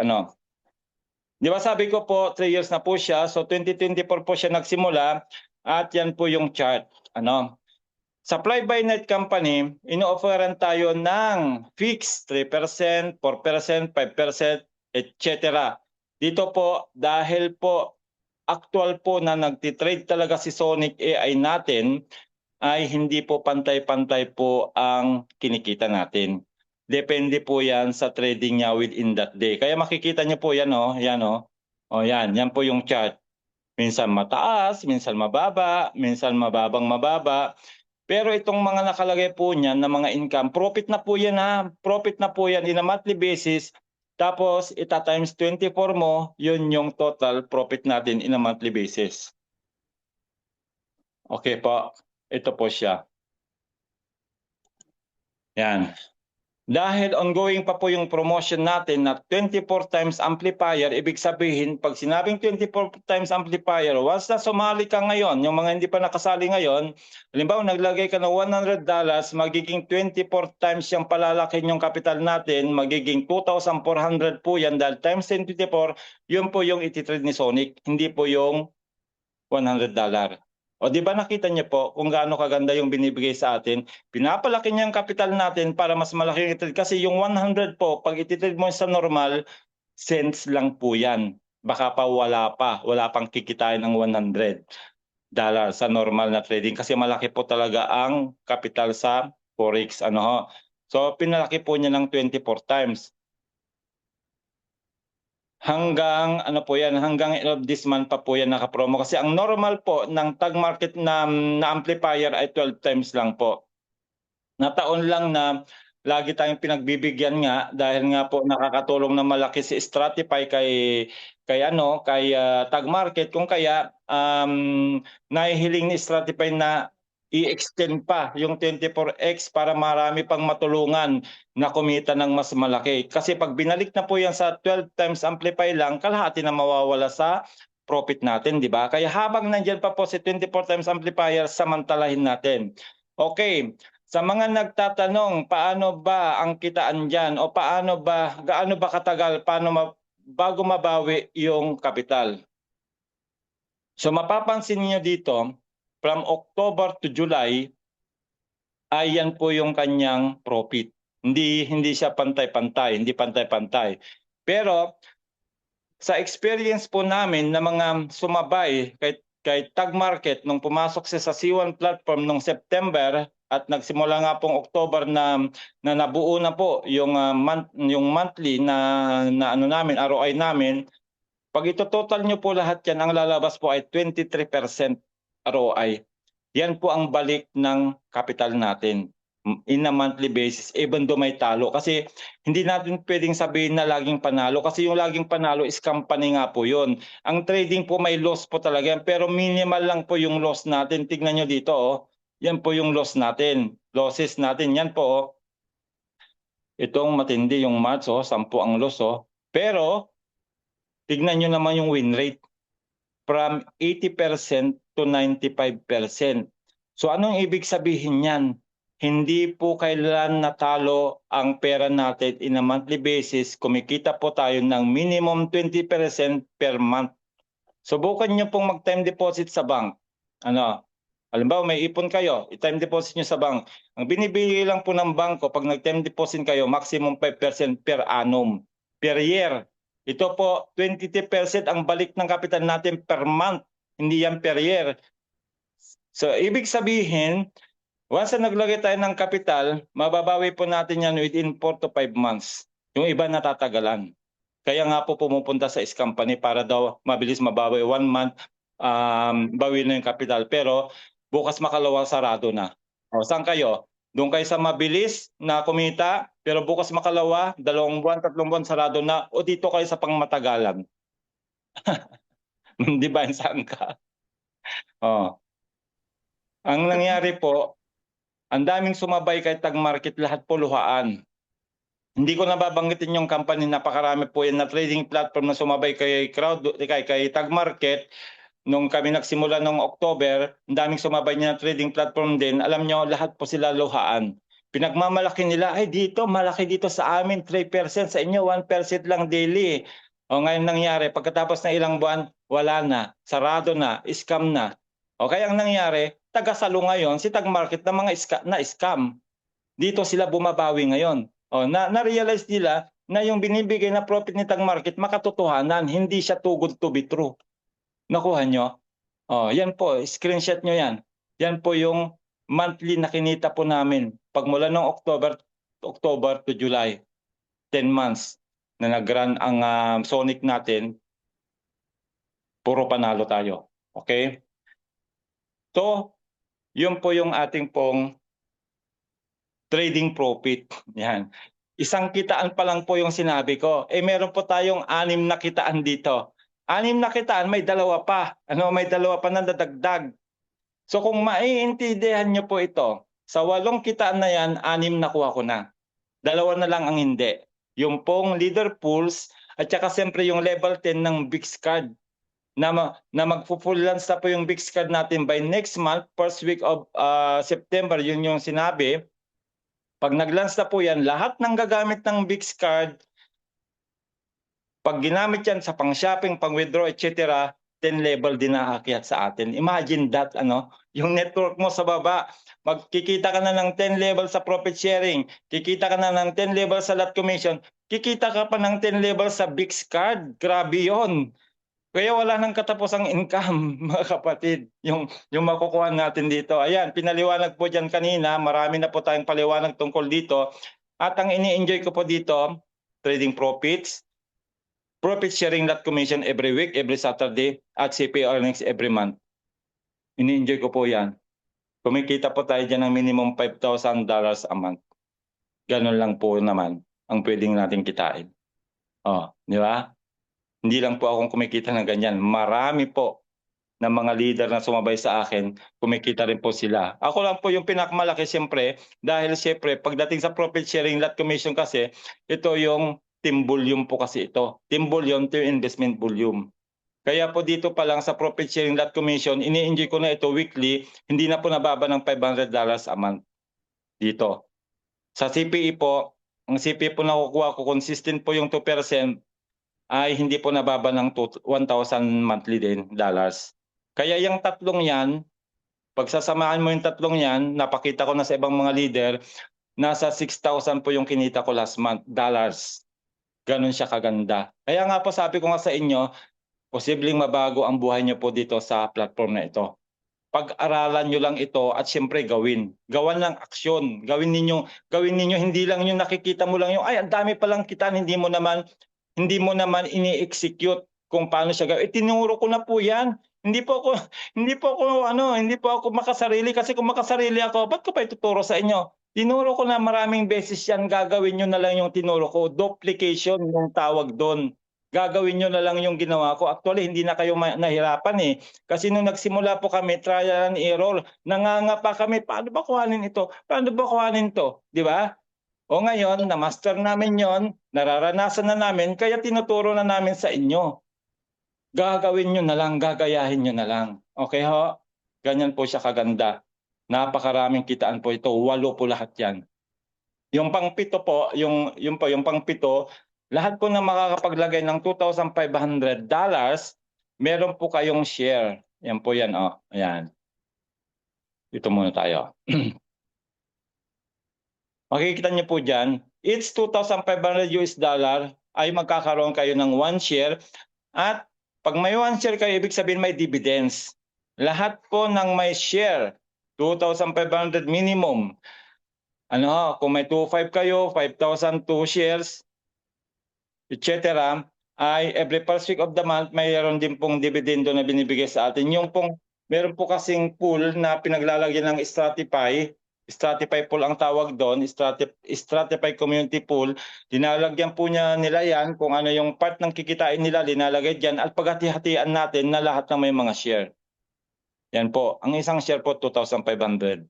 Di ba sabi ko po 3 years na po siya. So 2024 po siya nagsimula at yan po yung chart. Sa fly-by-night company, ino-offeran tayo ng fixed 3%, 4%, 5%, etc. Dito po, dahil po actual po na nagtitrade talaga si Sonic AI natin, ay hindi po pantay-pantay po ang kinikita natin. Depende po yan sa trading niya within that day. Kaya makikita niyo po yan, yan, yan po yung chart. Minsan mataas, minsan mababa, minsan mababang mababa. Pero itong mga nakalagay po niyan na mga income, profit na po yan ha. Profit na po yan in a monthly basis. Tapos ita-times 24 mo, yun yung total profit natin in a monthly basis. Okay po, ito po siya. Yan. Dahil ongoing pa po yung promotion natin na 24 times amplifier, ibig sabihin, pag sinabing 24 times amplifier, once na sumali ka ngayon, yung mga hindi pa nakasali ngayon, halimbawa naglagay ka ng $100, magiging 24 times yung palalakin yung capital natin, magiging 2,400 po yan dahil times 24, yun po yung ititrade ni Sonic, hindi po yung $100. O di ba nakita niyo po kung gaano kaganda yung binibigay sa atin? Pinapalaki niya ang capital natin para mas malaki yung itrade. Kasi yung 100 po, pag ititrade mo sa normal, cents lang po yan. Baka pa wala pang kikitain ng $100 sa normal na trading. Kasi malaki po talaga ang capital sa Forex. So pinalaki po niya ng 24 times. Hanggang hanggang end of this month pa po yan nakapromo. Kasi ang normal po ng tag market na amplifier ay 12 times lang po. Nataon lang na lagi tayong pinagbibigyan nga dahil nga po nakakatulong na malaki si Stratify kay tag market, kung kaya nahihiling ni Stratify na i-extend pa yung 24x para marami pang matulungan na kumita ng mas malaki. Kasi pag binalik na po yan sa 12 times amplify lang, kalahati na mawawala sa profit natin, di ba? Kaya habang nandiyan pa po si 24 times amplifier, samantalahin natin. Okay, sa mga nagtatanong, paano ba ang kitaan dyan? O gaano ba katagal, bago mabawi yung kapital? So mapapansin niyo dito, from October to July, ay yan po yung kanyang profit. Hindi siya pantay-pantay, hindi pantay-pantay. Pero sa experience po namin na mga sumabay kay Tag Market nung pumasok siya sa C1 platform nung September at nagsimula nga pong October na nabuo na po yung monthly na namin, ROI namin. Pag ito total nyo po lahat yan, ang lalabas po ay 23% ROI. Yan po ang balik ng capital natin. in a monthly basis even though may talo. Kasi hindi natin pwedeng sabihin na laging panalo kasi yung laging panalo is company nga po yun. Ang trading po may loss po talaga yan, pero minimal lang po yung loss natin. Tignan nyo dito, oh. Yan po yung loss natin. Losses natin. Yan po, oh. Itong matindi yung March, oh. 10 ang loss, oh. Pero, tignan nyo naman yung win rate. From 80% to 95%. So anong ibig sabihin yan? Hindi po kailan natalo ang pera natin in a monthly basis. Kumikita po tayo ng minimum 20% per month. Subukan nyo pong mag-time deposit sa bank. Ano? Halimbawa, may ipon kayo, i-time deposit nyo sa bank. Ang binibigay lang po ng bangko, pag nag-time deposit kayo, maximum 5% per annum, per year. Ito po, 20% ang balik ng kapital natin per month. Hindi yan per year. So, ibig sabihin, once na naglagay tayo ng kapital, mababawi po natin yan within 4 to 5 months. Yung iba natatagalan. Kaya nga po pumupunta sa company para daw mabilis mabawi. 1 month, bawi na yung kapital. Pero bukas makalawa sarado na. O, saan kayo? Doon kayo sa mabilis na kumita, pero bukas makalawa, 2 buwan, 3 buwan sarado na, o dito kayo sa pangmatagalan. Di ba? Saan ka? Oh. Ang nangyari po, ang daming sumabay kay Tag Market, lahat po luhaan. Hindi ko nababanggitin yung company, napakarami po yan na trading platform na sumabay kay Tag Market. Nung kami nagsimula noong October, ang daming sumabay niya na trading platform din. Alam nyo, lahat po sila luhaan. Pinagmamalaki nila, ay dito, malaki dito sa amin, 3%, sa inyo 1% lang daily. O ngayon nangyari, pagkatapos ng ilang buwan, wala na, sarado na, scam na. O kaya ang nangyari, taga-salo ngayon, si Tag Market na mga scam. Dito sila bumabawi ngayon. O, na-realize nila na yung binibigay na profit ni Tag Market makatotohanan, hindi siya too good to be true. Nakuha nyo? Oh, yan po, screenshot nyo yan. Yan po yung monthly na kinita po namin. Pagmula ng October to July, 10 months na nag-run ang Sonic natin, puro panalo tayo. Okay? So, yun po yung ating pong trading profit. Yan. Isang kitaan pa lang po yung sinabi ko. Meron po tayong 6 na kitaan dito. 6 na kitaan, may 2 pa. May 2 pa na dadagdag. So kung maiintindihan nyo po ito, sa 8 kitaan na yan, 6 nakuha ko na. 2 na lang ang hindi. Yung pong leader pools at saka siyempre yung level 10 ng VIX card na magpo-full launch na po yung VIX card natin by next month, first week of September, yun yung sinabi. Pag nag-launch na po yan, lahat ng gagamit ng VIX card, pag ginamit yan sa pang-shopping, pang-withdraw, etc., 10 level din naakyat sa atin. Imagine that, yung network mo sa baba, magkikita ka na ng 10 level sa profit sharing, kikita ka na ng 10 level sa lot commission, kikita ka pa ng 10 level sa VIX card. Grabe yon. Kaya wala nang katapusang income, mga kapatid, yung makukuha natin dito. Ayan, pinaliwanag po dyan kanina, marami na po tayong paliwanag tungkol dito. At ang ini-enjoy ko po dito, trading profits, profit sharing lot commission every week, every Saturday, at CPA earnings every month. Ini-enjoy ko po yan. Kumikita po tayo dyan ng minimum $5,000 a month. Ganun lang po naman ang pwedeng natin kitain. Di ba? Hindi lang po akong kumikita ng ganyan. Marami po na mga leader na sumabay sa akin, kumikita rin po sila. Ako lang po yung pinakamalaki siyempre, dahil siyempre pagdating sa profit sharing lot commission kasi, ito yung team volume po kasi ito. Team volume, team investment volume. Kaya po dito pa lang sa profit sharing lot commission, ini-enjoy ko na ito weekly, hindi na po nababa ng $500 a month dito. Sa CPE po, ang CPE po nakukuha ko, consistent po yung 2%, ay hindi po nababa ng 1,000 monthly din dollars. Kaya yung tatlong yan, pagsasamahan mo yung tatlong yan, napakita ko na sa ibang mga leader, nasa 6,000 po yung kinita ko last month, dollars. Ganun siya kaganda. Kaya nga po sabi ko nga sa inyo, posibleng mabago ang buhay nyo po dito sa platform na ito. Pag-aralan nyo lang ito at siyempre gawin. Gawan ng aksyon. Gawin ninyo, hindi lang yung nakikita mo lang yung, ay, ang dami palang kitaan, hindi mo naman ini-execute kung paano siya gawin. Tinuro ko na po yan. Hindi po ako makasarili kasi kung makasarili ako, ba't ko pa ituturo sa inyo? Tinuro ko na maraming beses yan, gagawin nyo na lang yung tinuro ko. Duplication yung tawag doon. Gagawin nyo na lang yung ginawa ko. Actually, hindi na kayo nahirapan eh. Kasi nung nagsimula po kami, trial and error, nangangapa kami, paano ba kuhanin ito? Paano ba kuhanin ito? Di ba? O ngayon, na-master namin yon, nararanasan na namin, kaya tinuturo na namin sa inyo. Gagawin nyo na lang, gagayahin nyo na lang. Okay ho? Ganyan po siya kaganda. Napakaraming kitaan po ito. 8 po lahat yan. Yung pang-7 po, yung pang-7, lahat po na makakapaglagay ng $2,500, meron po kayong share. Yan po yan, oh. Ayan. Dito muna tayo. Makikita niyo po dyan, each $2,500 ay magkakaroon kayo ng 1 share. At pag may 1 share kayo, ibig sabihin may dividends. Lahat po ng may share, 2,500 minimum. Kung may 2,500 kayo, 5,000 2 shares, etc. ay every first week of the month, mayroon din pong dividendo na binibigay sa atin. Meron po kasing pool na pinaglalagyan ng Stratify. Stratify pool ang tawag doon, Stratify Community Pool. Dinalagyan po nila yan kung ano yung part ng kikitain nila, linalagay dyan at paghati-hatian natin na lahat ng may mga share. Yan po. Ang isang share po, 2,500.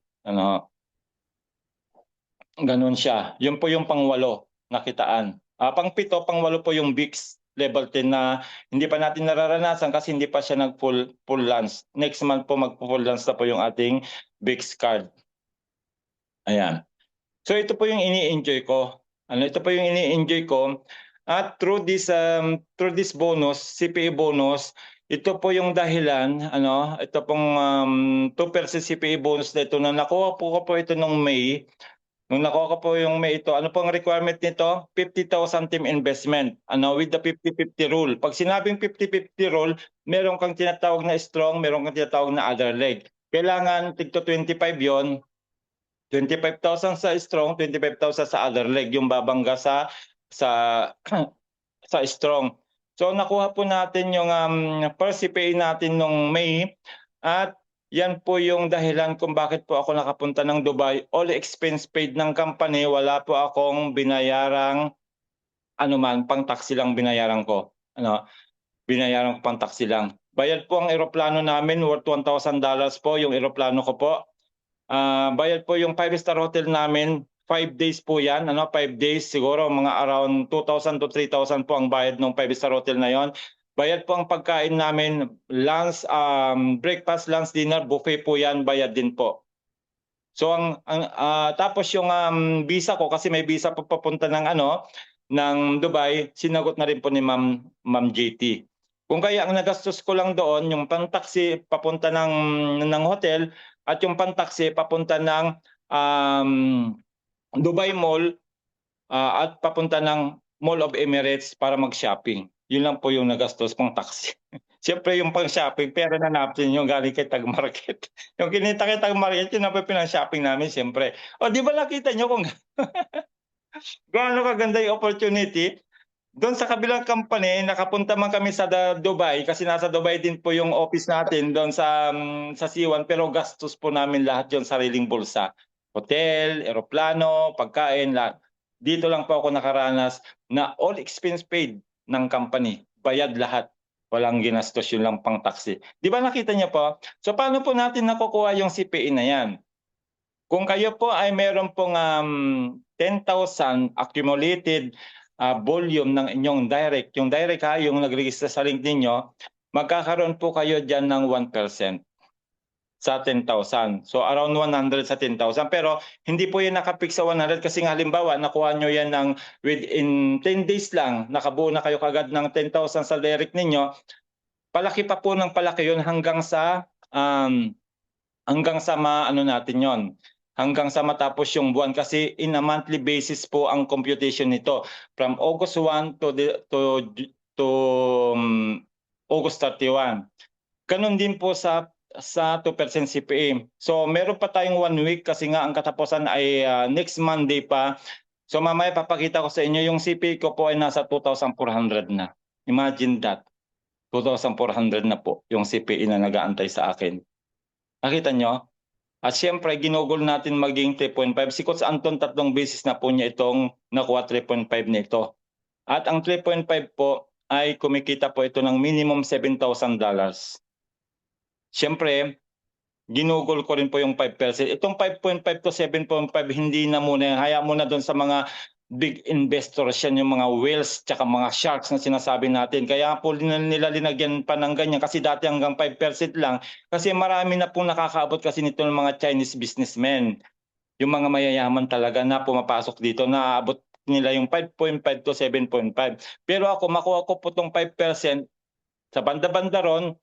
Ganun siya. Yun po yung pang-8 na kitaan. Pang-7, pang-8 po yung VIX level 10 na hindi pa natin nararanasan kasi hindi pa siya nag-full launch. Next month po mag-full launch na po yung ating VIX card. Ayan. So ito po yung ini-enjoy ko. Ito po yung ini-enjoy ko. At through this bonus, CPA bonus, ito po yung dahilan, ito pong 2% CPA bonus na ito na nakuha po ko po ito nung May. Nung nakuha ko po yung May ito, ano pong requirement nito? 50,000 team investment. With the 50-50 rule. Pag sinabing 50-50 rule, meron kang tinatawag na strong, meron kang tinatawag na other leg. Kailangan tigto 25 yon. 25,000 sa strong, 25,000 sa other leg, yung babangga sa sa strong. So nakuha po natin yung first CPA natin nung May at yan po yung dahilan kung bakit po ako nakapunta ng Dubai. All expense paid ng company, wala po akong binayarang pang-taxi lang binayaran ko. Binayaran ko pang-taxi lang. Bayad po ang eroplano namin, worth $1,000 po yung eroplano ko po. Bayad po yung 5-star hotel namin, 5 days po yan, 5 days, siguro mga around 2,000 to 3,000 po ang bayad ng 5-star hotel na yon. Bayad po ang pagkain namin, lunch, breakfast, lunch, dinner, buffet po yan, bayad din po. So tapos yung visa ko, kasi may visa po papunta ng Dubai, sinagot na rin po ni Ma'am JT. Kung kaya ang nagastos ko lang doon, yung pang-taxi papunta ng hotel at yung pang-taxi papunta ng Dubai Mall at papunta ng Mall of Emirates para mag-shopping. Yun lang po yung nagastos pang taxi. Siyempre yung pang-shopping, pera na natin yung galing kay Tag Market. Yung kinita kay Tag Market, yun na po pinang-shopping namin siyempre. O di ba nakita nyo kung gaano kaganda yung opportunity? Doon sa kabilang company, nakapunta man kami sa Dubai kasi nasa Dubai din po yung office natin doon sa C1, pero gastos po namin lahat yung sariling bulsa. Hotel, eroplano, pagkain, lahat. Dito lang po ako nakaranas na all expense paid ng company. Bayad lahat. Walang ginastos, yun lang pang taxi. Di ba nakita niyo po? So paano po natin nakukuha yung CPA na yan? Kung kayo po ay meron pong 10,000 accumulated volume ng inyong direct, yung direct yung nag-register sa link ninyo, magkakaroon po kayo dyan ng 1% sa 10,000. So around 100 sa 10,000. Pero hindi po yan nakapix sa 100 kasi nga halimbawa nakuha nyo yan within 10 days lang, nakabuo na kayo kagad ng 10,000 sa direct ninyo, palaki pa po ng palaki yun hanggang sa natin yon. Hanggang sa matapos yung buwan kasi in a monthly basis po ang computation nito from August 1 to August 31. Ganun din po sa 2% CPA. So meron pa tayong 1 week kasi nga ang katapusan ay next Monday pa. So mamaya papakita ko sa inyo yung CPA ko po ay nasa 2,400 na. Imagine that. 2,400 na po yung CPA na nag-aantay sa akin. Nakita nyo? At siyempre, ginugol natin maging 3.5. Si Coach Anton, 3 beses na po niya itong nakuha 3.5 nito. At ang 3.5 po ay kumikita po ito ng minimum $7,000. Siyempre, ginugol ko rin po yung 5%. Itong 5.5 to 7.5, hindi na muna. Haya muna doon sa mga big investors yan, yung mga whales tsaka mga sharks na sinasabi natin. Kaya po nila linagyan pa ng ganyan kasi dati hanggang 5% lang. Kasi marami na pong nakakaabot kasi nito ng mga Chinese businessmen. Yung mga mayayaman talaga na pumapasok dito, naaabot nila yung 5.5 to 7.5. Pero ako, makuha ko po itong 5%, sa banda-banda ron,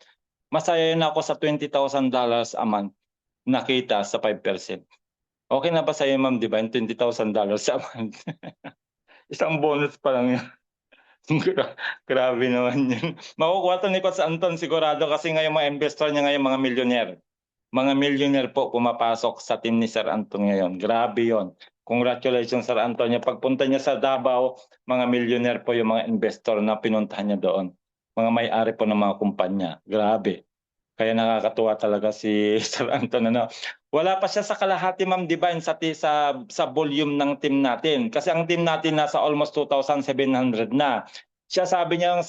masaya na ako sa $20,000 a month nakita sa 5%. Okay na ba sa'yo, ma'am, di ba? Yung $20,000 a month. Isang bonus pa lang yan. Grabe naman yun. Makukuha to ni Coach Anton sigurado kasi ngayon mga investor niya ngayon mga millionaire. Mga millionaire po pumapasok sa team ni Sir Anton ngayon. Grabe yon. Congratulations, Sir Anton. Pagpunta niya sa Davao, mga millionaire po yung mga investor na pinuntahan niya doon. Mga may-ari po ng mga kumpanya. Grabe. Kaya nakakatuwa talaga si Sir Anton. Wala pa siya sa kalahati, Ma'am Divine, sa volume ng team natin. Kasi ang team natin nasa almost 2,700 na. Sinabi niya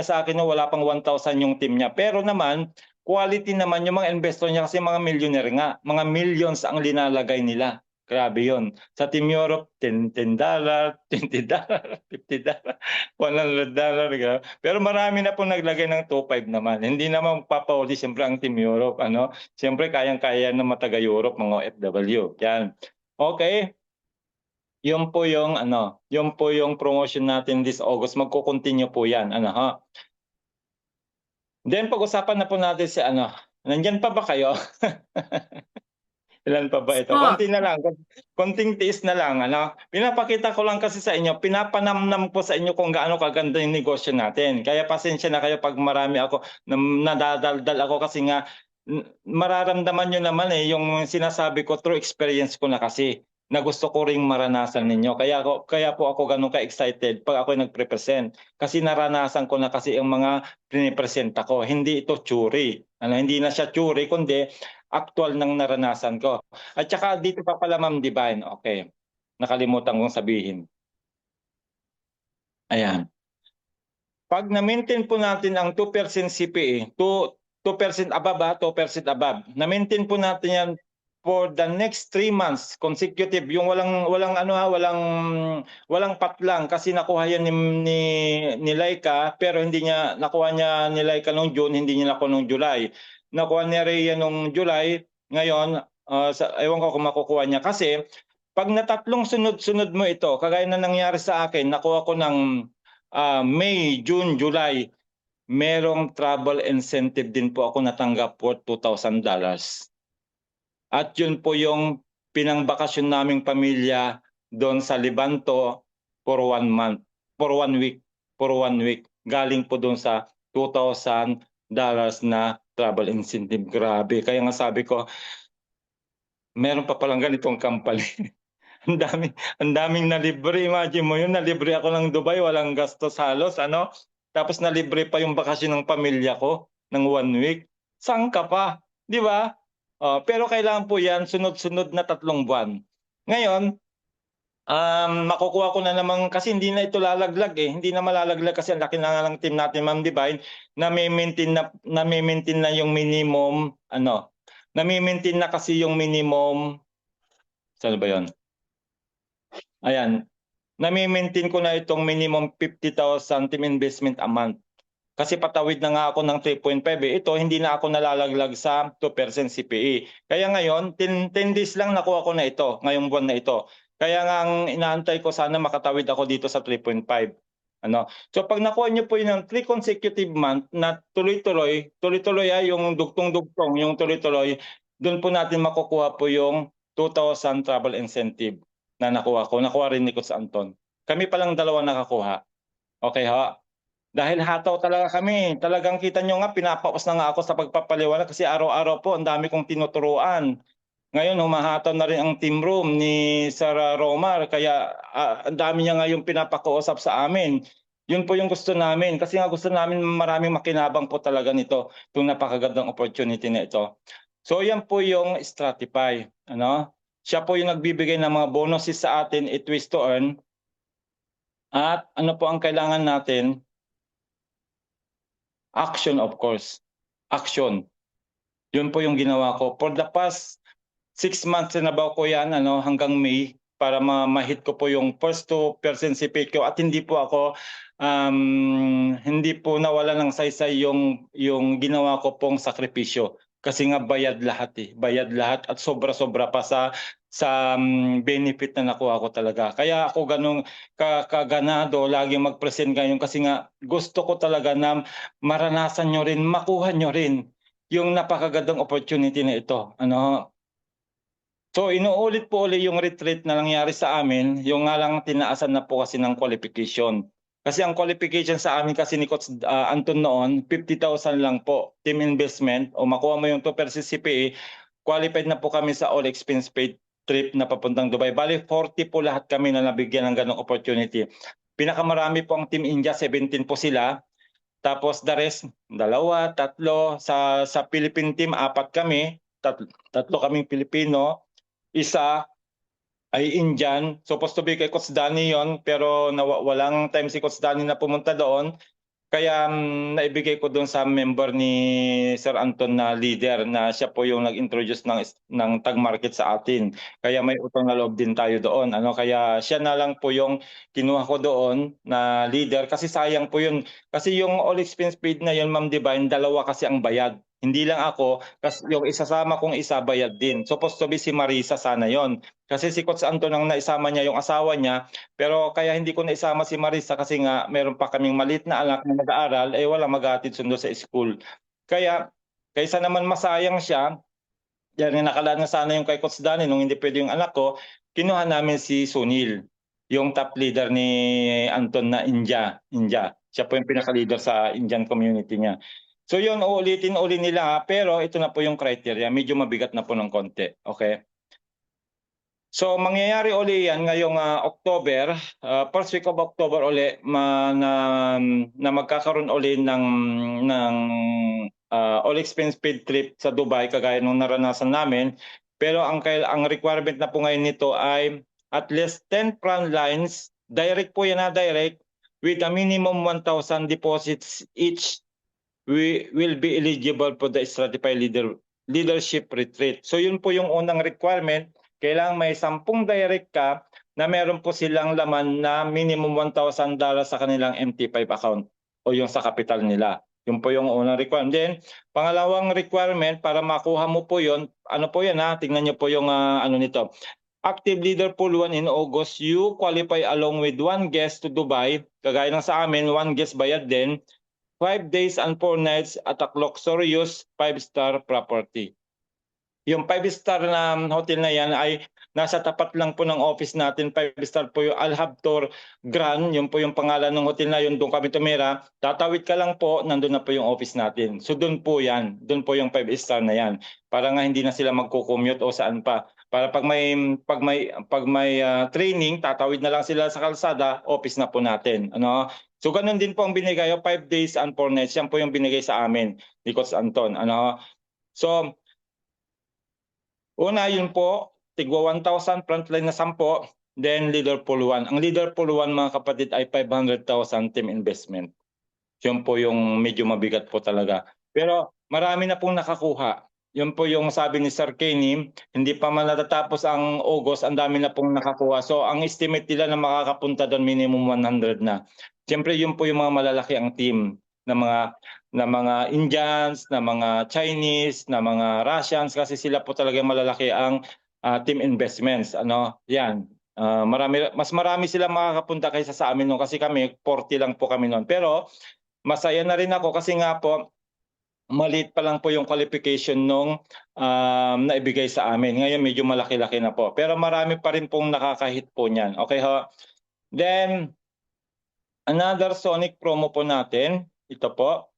sa akin na wala pang 1,000 yung team niya. Pero naman, quality naman yung mga investor niya kasi mga millionaire nga. Mga millions ang linalagay nila. Grabe yon. Sa Team Europe, $10, $20, $50, $100. Pero marami na po naglagay ng 2.5 naman. Hindi naman papauli siyempre ang Team Europe. Siyempre kayang-kaya na mataga Europe, mga OFW. Yan. Okay. Yun po yung promotion natin this August. Magko-continue po yan. Then pag-usapan na po natin si Nandyan pa ba kayo? Ilan pa ba ito? Po. Konti na lang. Konting tiis na lang. Pinapakita ko lang kasi sa inyo, pinapanamnam po sa inyo kung gaano kaganda yung negosyo natin. Kaya pasensya na kayo pag marami ako, nadadaldal ako kasi nga, mararamdaman nyo naman yung sinasabi ko through experience ko na kasi na gusto ko ring maranasan ninyo. Kaya po ako ganun ka-excited pag ako nagpre-present. Kasi naranasan ko na kasi yung mga pinipresent ako. Hindi ito theory. Hindi na siya theory, kundi actual nang naranasan ko. At saka dito pa pala, Ma'am Divine. Okay. Nakalimutan kong sabihin. Ayan. Pag na-maintain po natin ang 2% CPA, 2% above, 2% above. Na-maintain po natin yan for the next 3 months consecutive, yung walang patlang kasi nakuha yan ni Laika, pero hindi niya nakuha niya ni Laika nung June, hindi niya nakuha nung July. Nakuha ni Rhea nung July, ngayon ewan ko kung makukuha niya kasi pag natatlong sunod-sunod mo ito, kagaya na nangyari sa akin, nakuha ko ng May, June, July, merong travel incentive din po ako natanggap for $2,000. At yun po yung pinangbakasyon naming pamilya doon sa Levanto for 1 month, for 1 week, Galing po doon sa $2,000 na travel incentive. Grabe. Kaya nga sabi ko, meron pa palang ganitong company. Ang daming nalibre. Imagine mo yun, nalibre ako ng Dubai, walang gastos halos, Tapos nalibre pa yung bakasyon ng pamilya ko ng 1 week. Saan ka pa? Di ba? Pero kailangan po yan sunod-sunod na 3 buwan. Ngayon, makukuha ko na naman kasi hindi na ito lalaglag Hindi na malalaglag kasi ang laki na nga ng team natin, Ma'am Divine, na-maintain na yung minimum, na-maintain na kasi yung minimum, saan ba yun? Ayan, na-maintain ko na itong minimum 50,000 team investment a month. Kasi patawid na nga ako ng 3.5 Ito, hindi na ako nalalaglag sa 2% CPE. Kaya ngayon, 10 days lang nakuha ko na ito, ngayong buwan na ito. Kaya nga ang inaantay ko sana makatawid ako dito sa 3.5. So pag nakuha niyo po yun ng 3 consecutive month na tuloy-tuloy yung dugtong-dugtong, yung tuloy-tuloy, doon po natin makukuha po yung 2,000 travel incentive na nakuha ko. Nakuha rin ni Coach Anton. Kami palang dalawa nakakuha. Okay ha? Dahil hataw talaga kami. Talagang kita nyo nga, pinapaos na nga ako sa pagpapaliwanag kasi araw-araw po ang dami kong tinuturuan. Ngayon, humahataw na rin ang team room ni Sir Romar. Kaya ang dami niya nga yung pinapakausap sa amin. Yun po yung gusto namin. Kasi nga gusto namin maraming makinabang po talaga nito. Itong napakagandang opportunity na ito. So yan po yung Stratify, ano? Siya po yung nagbibigay ng mga bonuses sa atin, twist to earn. At ano po ang kailangan natin? Action, of course. Action. Yun po yung ginawa ko. For the past 6 months na ba ko yan, ano, hanggang May, para ma-hit ko po yung first 2% CPQ at hindi po ako hindi po nawala ng saysay yung ginawa ko pong sakripisyo. Kasi nga bayad lahat eh. Bayad lahat at sobra-sobra pa sa benefit na nakuha ko talaga. Kaya ako ganong kaganado lagi mag-present ngayon kasi nga gusto ko talaga na maranasan nyo rin, makuha nyo rin yung napakagandang opportunity na ito. Ano? So inuulit po ulit yung retreat na nangyari sa amin, yung nga lang tinaasan na po kasi ng qualification. Kasi ang qualification sa amin kasi ni Coach Anton noon, 50,000 lang po, team investment, o makuha mo yung 2% CPA, qualified na po kami sa all expense paid trip na papuntang Dubai. Bali 40 po lahat kami na nabigyan ng ganong opportunity. Pinakamarami po ang Team India, 17 po sila. Tapos the rest, dalawa, tatlo. Sa Philippine team, apat kami. Tatlo kaming Pilipino. Isa ay Indian. Supposed to be kay Coach Danny yon, pero walang time si Coach Danny na pumunta doon. Kaya naibigay ko doon sa member ni Sir Anton na leader na siya po yung nag-introduce ng tag market sa atin. Kaya may utang na loob din tayo doon. Ano, kaya siya na lang po yung kinuha ko doon na leader kasi sayang po yun. Kasi yung all expense paid na yun, Ma'am Divine, dalawa kasi ang bayad. Hindi lang ako, kasi yung isasama kong isa bayad din. Supposed to be si Marisa sana yon. Kasi si Coach Anton ang naisama niya yung asawa niya, pero kaya hindi ko naisama si Marisa kasi nga meron pa kaming maliit na anak na nag-aaral, eh wala maghatid sundo sa school. Kaya kaysa naman masayang siya, yan yung nakalaan na sana yung kay Coach Danny nung hindi pwede yung anak ko, kinuha namin si Sunil, yung top leader ni Anton na India. Siya po yung pinaka-leader sa Indian community niya. So yun, uulitin uli nila ha, pero ito na po yung criteria, medyo mabigat na po ng konti. Okay? So mangyayari uli yan ngayong October, first week of October uli na magkakaroon uli ng all expense paid trip sa Dubai kagaya nung naranasan namin. Pero ang requirement na po ngayon nito ay at least 10 front lines, direct po yan na direct, with a minimum 1,000 deposits each. We will be eligible for the stratified leadership retreat. So yun po yung unang requirement. Kailangan may 10 direct ka na meron po silang laman na minimum $1,000 sa kanilang MT5 account o yung sa capital nila. Yun po yung unang requirement. Then, pangalawang requirement para makuha mo po yun, ano po yan ha, tingnan nyo po yung ano nito. Active Leader Pool 1 in August, you qualify along with one guest to Dubai. Kagaya ng sa amin, one guest bayad din. 5 days and 4 nights at a luxurious 5-star property. Yung 5-star na hotel na yan ay nasa tapat lang po ng office natin. 5-star po yung Alhabtor Grand, yun po yung pangalan ng hotel na yun, doon kami tumira. Tatawid ka lang po, nandun na po yung office natin. So doon po yan, doon po yung 5-star na yan. Para nga hindi na sila magko-commute o saan pa. Para pag may training, tatawid na lang sila sa kalsada, office na po natin. Ano? So ganun din po ang binigay, 5 days and 4 nights. Yan po yung binigay sa amin ni Coach Anton. Ano? So, una yun po, tigwa 1,000, frontline na 10, then leader pool 1. Ang leader pool 1 mga kapatid ay 500,000 team investment. Yun po yung medyo mabigat po talaga. Pero marami na pong nakakuha. Yun po yung sabi ni Sir Kenny, hindi pa man natatapos ang August, ang dami na pong nakakuha. So ang estimate nila na makakapunta doon minimum 100 na. Siyempre yun po yung mga malalaki ang team na mga Indians, na mga Chinese, na mga Russians kasi sila po talaga malalaki ang team investments. Ano? Yan. Mas marami sila makakapunta kaysa sa amin noon kasi kami 40 lang po kami noon. Pero masaya na rin ako kasi nga po maliit pa lang po yung qualification nung naibigay sa amin. Ngayon medyo malaki-laki na po. Pero marami pa rin pong nakakahit po niyan. Okay ho? Then, another Sonic promo po natin. Ito po.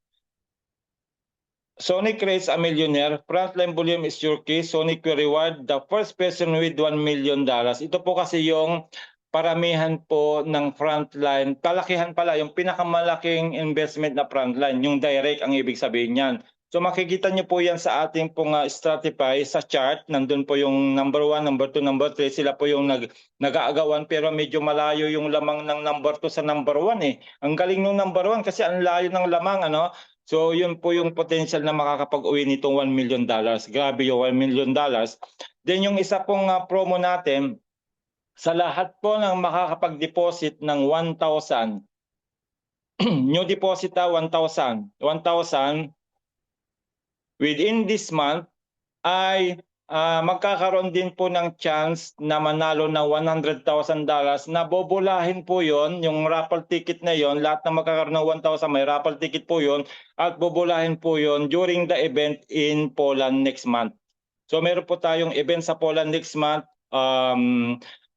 Sonic Race a Millionaire. Frontline volume is your key. Sonic will reward the first person with $1 million. Ito po kasi yung paramihan po ng frontline, kalakihan pala, yung pinakamalaking investment na frontline, yung direct ang ibig sabihin niyan. So makikita niyo po yan sa ating pong Stratify sa chart. Nandun po yung number 1, number 2, number 3. Sila po yung nag-aagawan pero medyo malayo yung lamang ng number 2 sa number 1 eh. Ang galing ng number 1 kasi ang layo ng lamang ano. So yun po yung potential na makakapag-uwi nitong $1 million. Grabe yung $1 million. Then yung isa pong promo natin, sa lahat po ng makakapag-deposit ng 1,000, new deposit 1,000 within this month ay magkakaroon din po ng chance na manalo ng $100,000 na bobolahin po yon, yung raffle ticket na yon, lahat na magkakaroon ng 1,000 may raffle ticket po yon at bobolahin po yon during the event in Poland next month. So meron po tayong event sa Poland next month,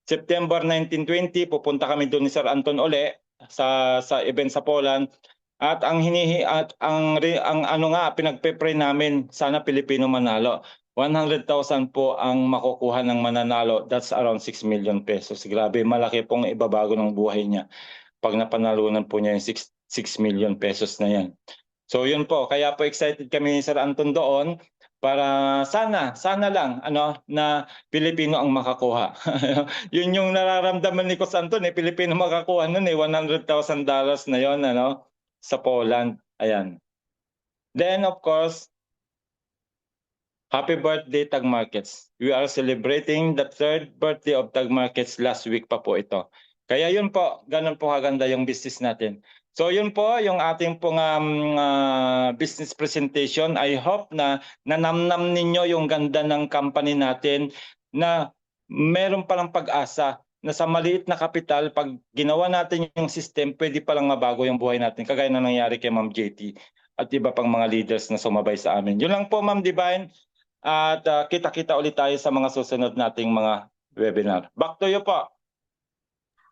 September 19-20, pupunta kami doon ni Sir Anton uli sa event sa Poland. At ang ano nga pinagpe-pray namin, sana Pilipino manalo. 100,000 po ang makukuha ng mananalo. That's around 6 million pesos. Grabe, malaki pong ibabago ng buhay niya pag napanalunan po niya yung 6 million pesos na yan. So yun po, kaya po excited kami ni Sir Anton doon para sana lang na Pilipino ang makakuha. Yun yung nararamdaman ni Coach Anton Pilipino makakuha nun $100,000 na yon sa Poland. Ayan. Then of course, happy birthday Tag Markets. We are celebrating the 3rd birthday of Tag Markets last week pa po ito. Kaya yun po, ganun po kaganda yung business natin. So yun po yung ating pong business presentation. I hope na nanamnam ninyo yung ganda ng company natin na meron palang pag-asa na sa maliit na kapital, pag ginawa natin yung system, pwede palang mabago yung buhay natin. Kagaya na nangyari kay Ma'am JT at iba pang mga leaders na sumabay sa amin. Yun lang po Ma'am Divine. At kita-kita ulit tayo sa mga susunod nating mga webinar. Back to you po.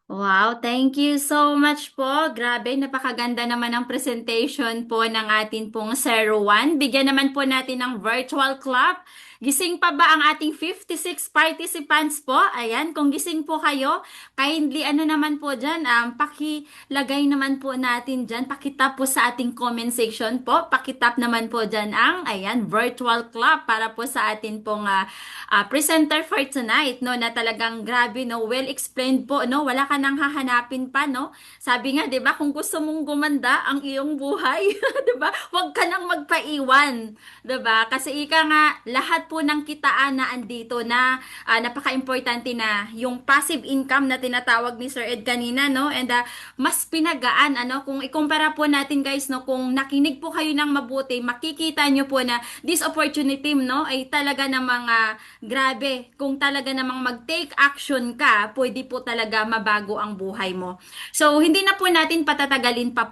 Wow, thank you so much po. Grabe, napakaganda naman ang presentation po ng atin pong 01. Bigyan naman po natin ng virtual clap. Gising pa ba ang ating 56 participants po? Ayan, kung gising po kayo, kindly ano naman po dyan, pakilagay naman po natin dyan, pakitap po sa ating comment section po, pakitap naman po dyan ang, ayan, virtual clap para po sa atin pong presenter for tonight, no, na talagang grabe, no, well explained po, no, wala ka nang hahanapin pa, no. Sabi nga, 'di ba, kung gusto mong gumanda ang iyong buhay, 'di ba? Huwag ka nang magpaiwan, 'di ba? Kasi ika nga lahat po ng kitaan na andito na napaka-importante na yung passive income na tinatawag ni Sir Ed kanina, no. And mas pinagaan ano kung ikumpara po natin guys, no, kung nakinig po kayo ng mabuti, makikita nyo po na this opportunity, no, ay talaga namang grabe, kung talaga namang mag-take action ka, pwede po talaga mabago ang buhay mo. So, hindi na po natin patatagalin pa po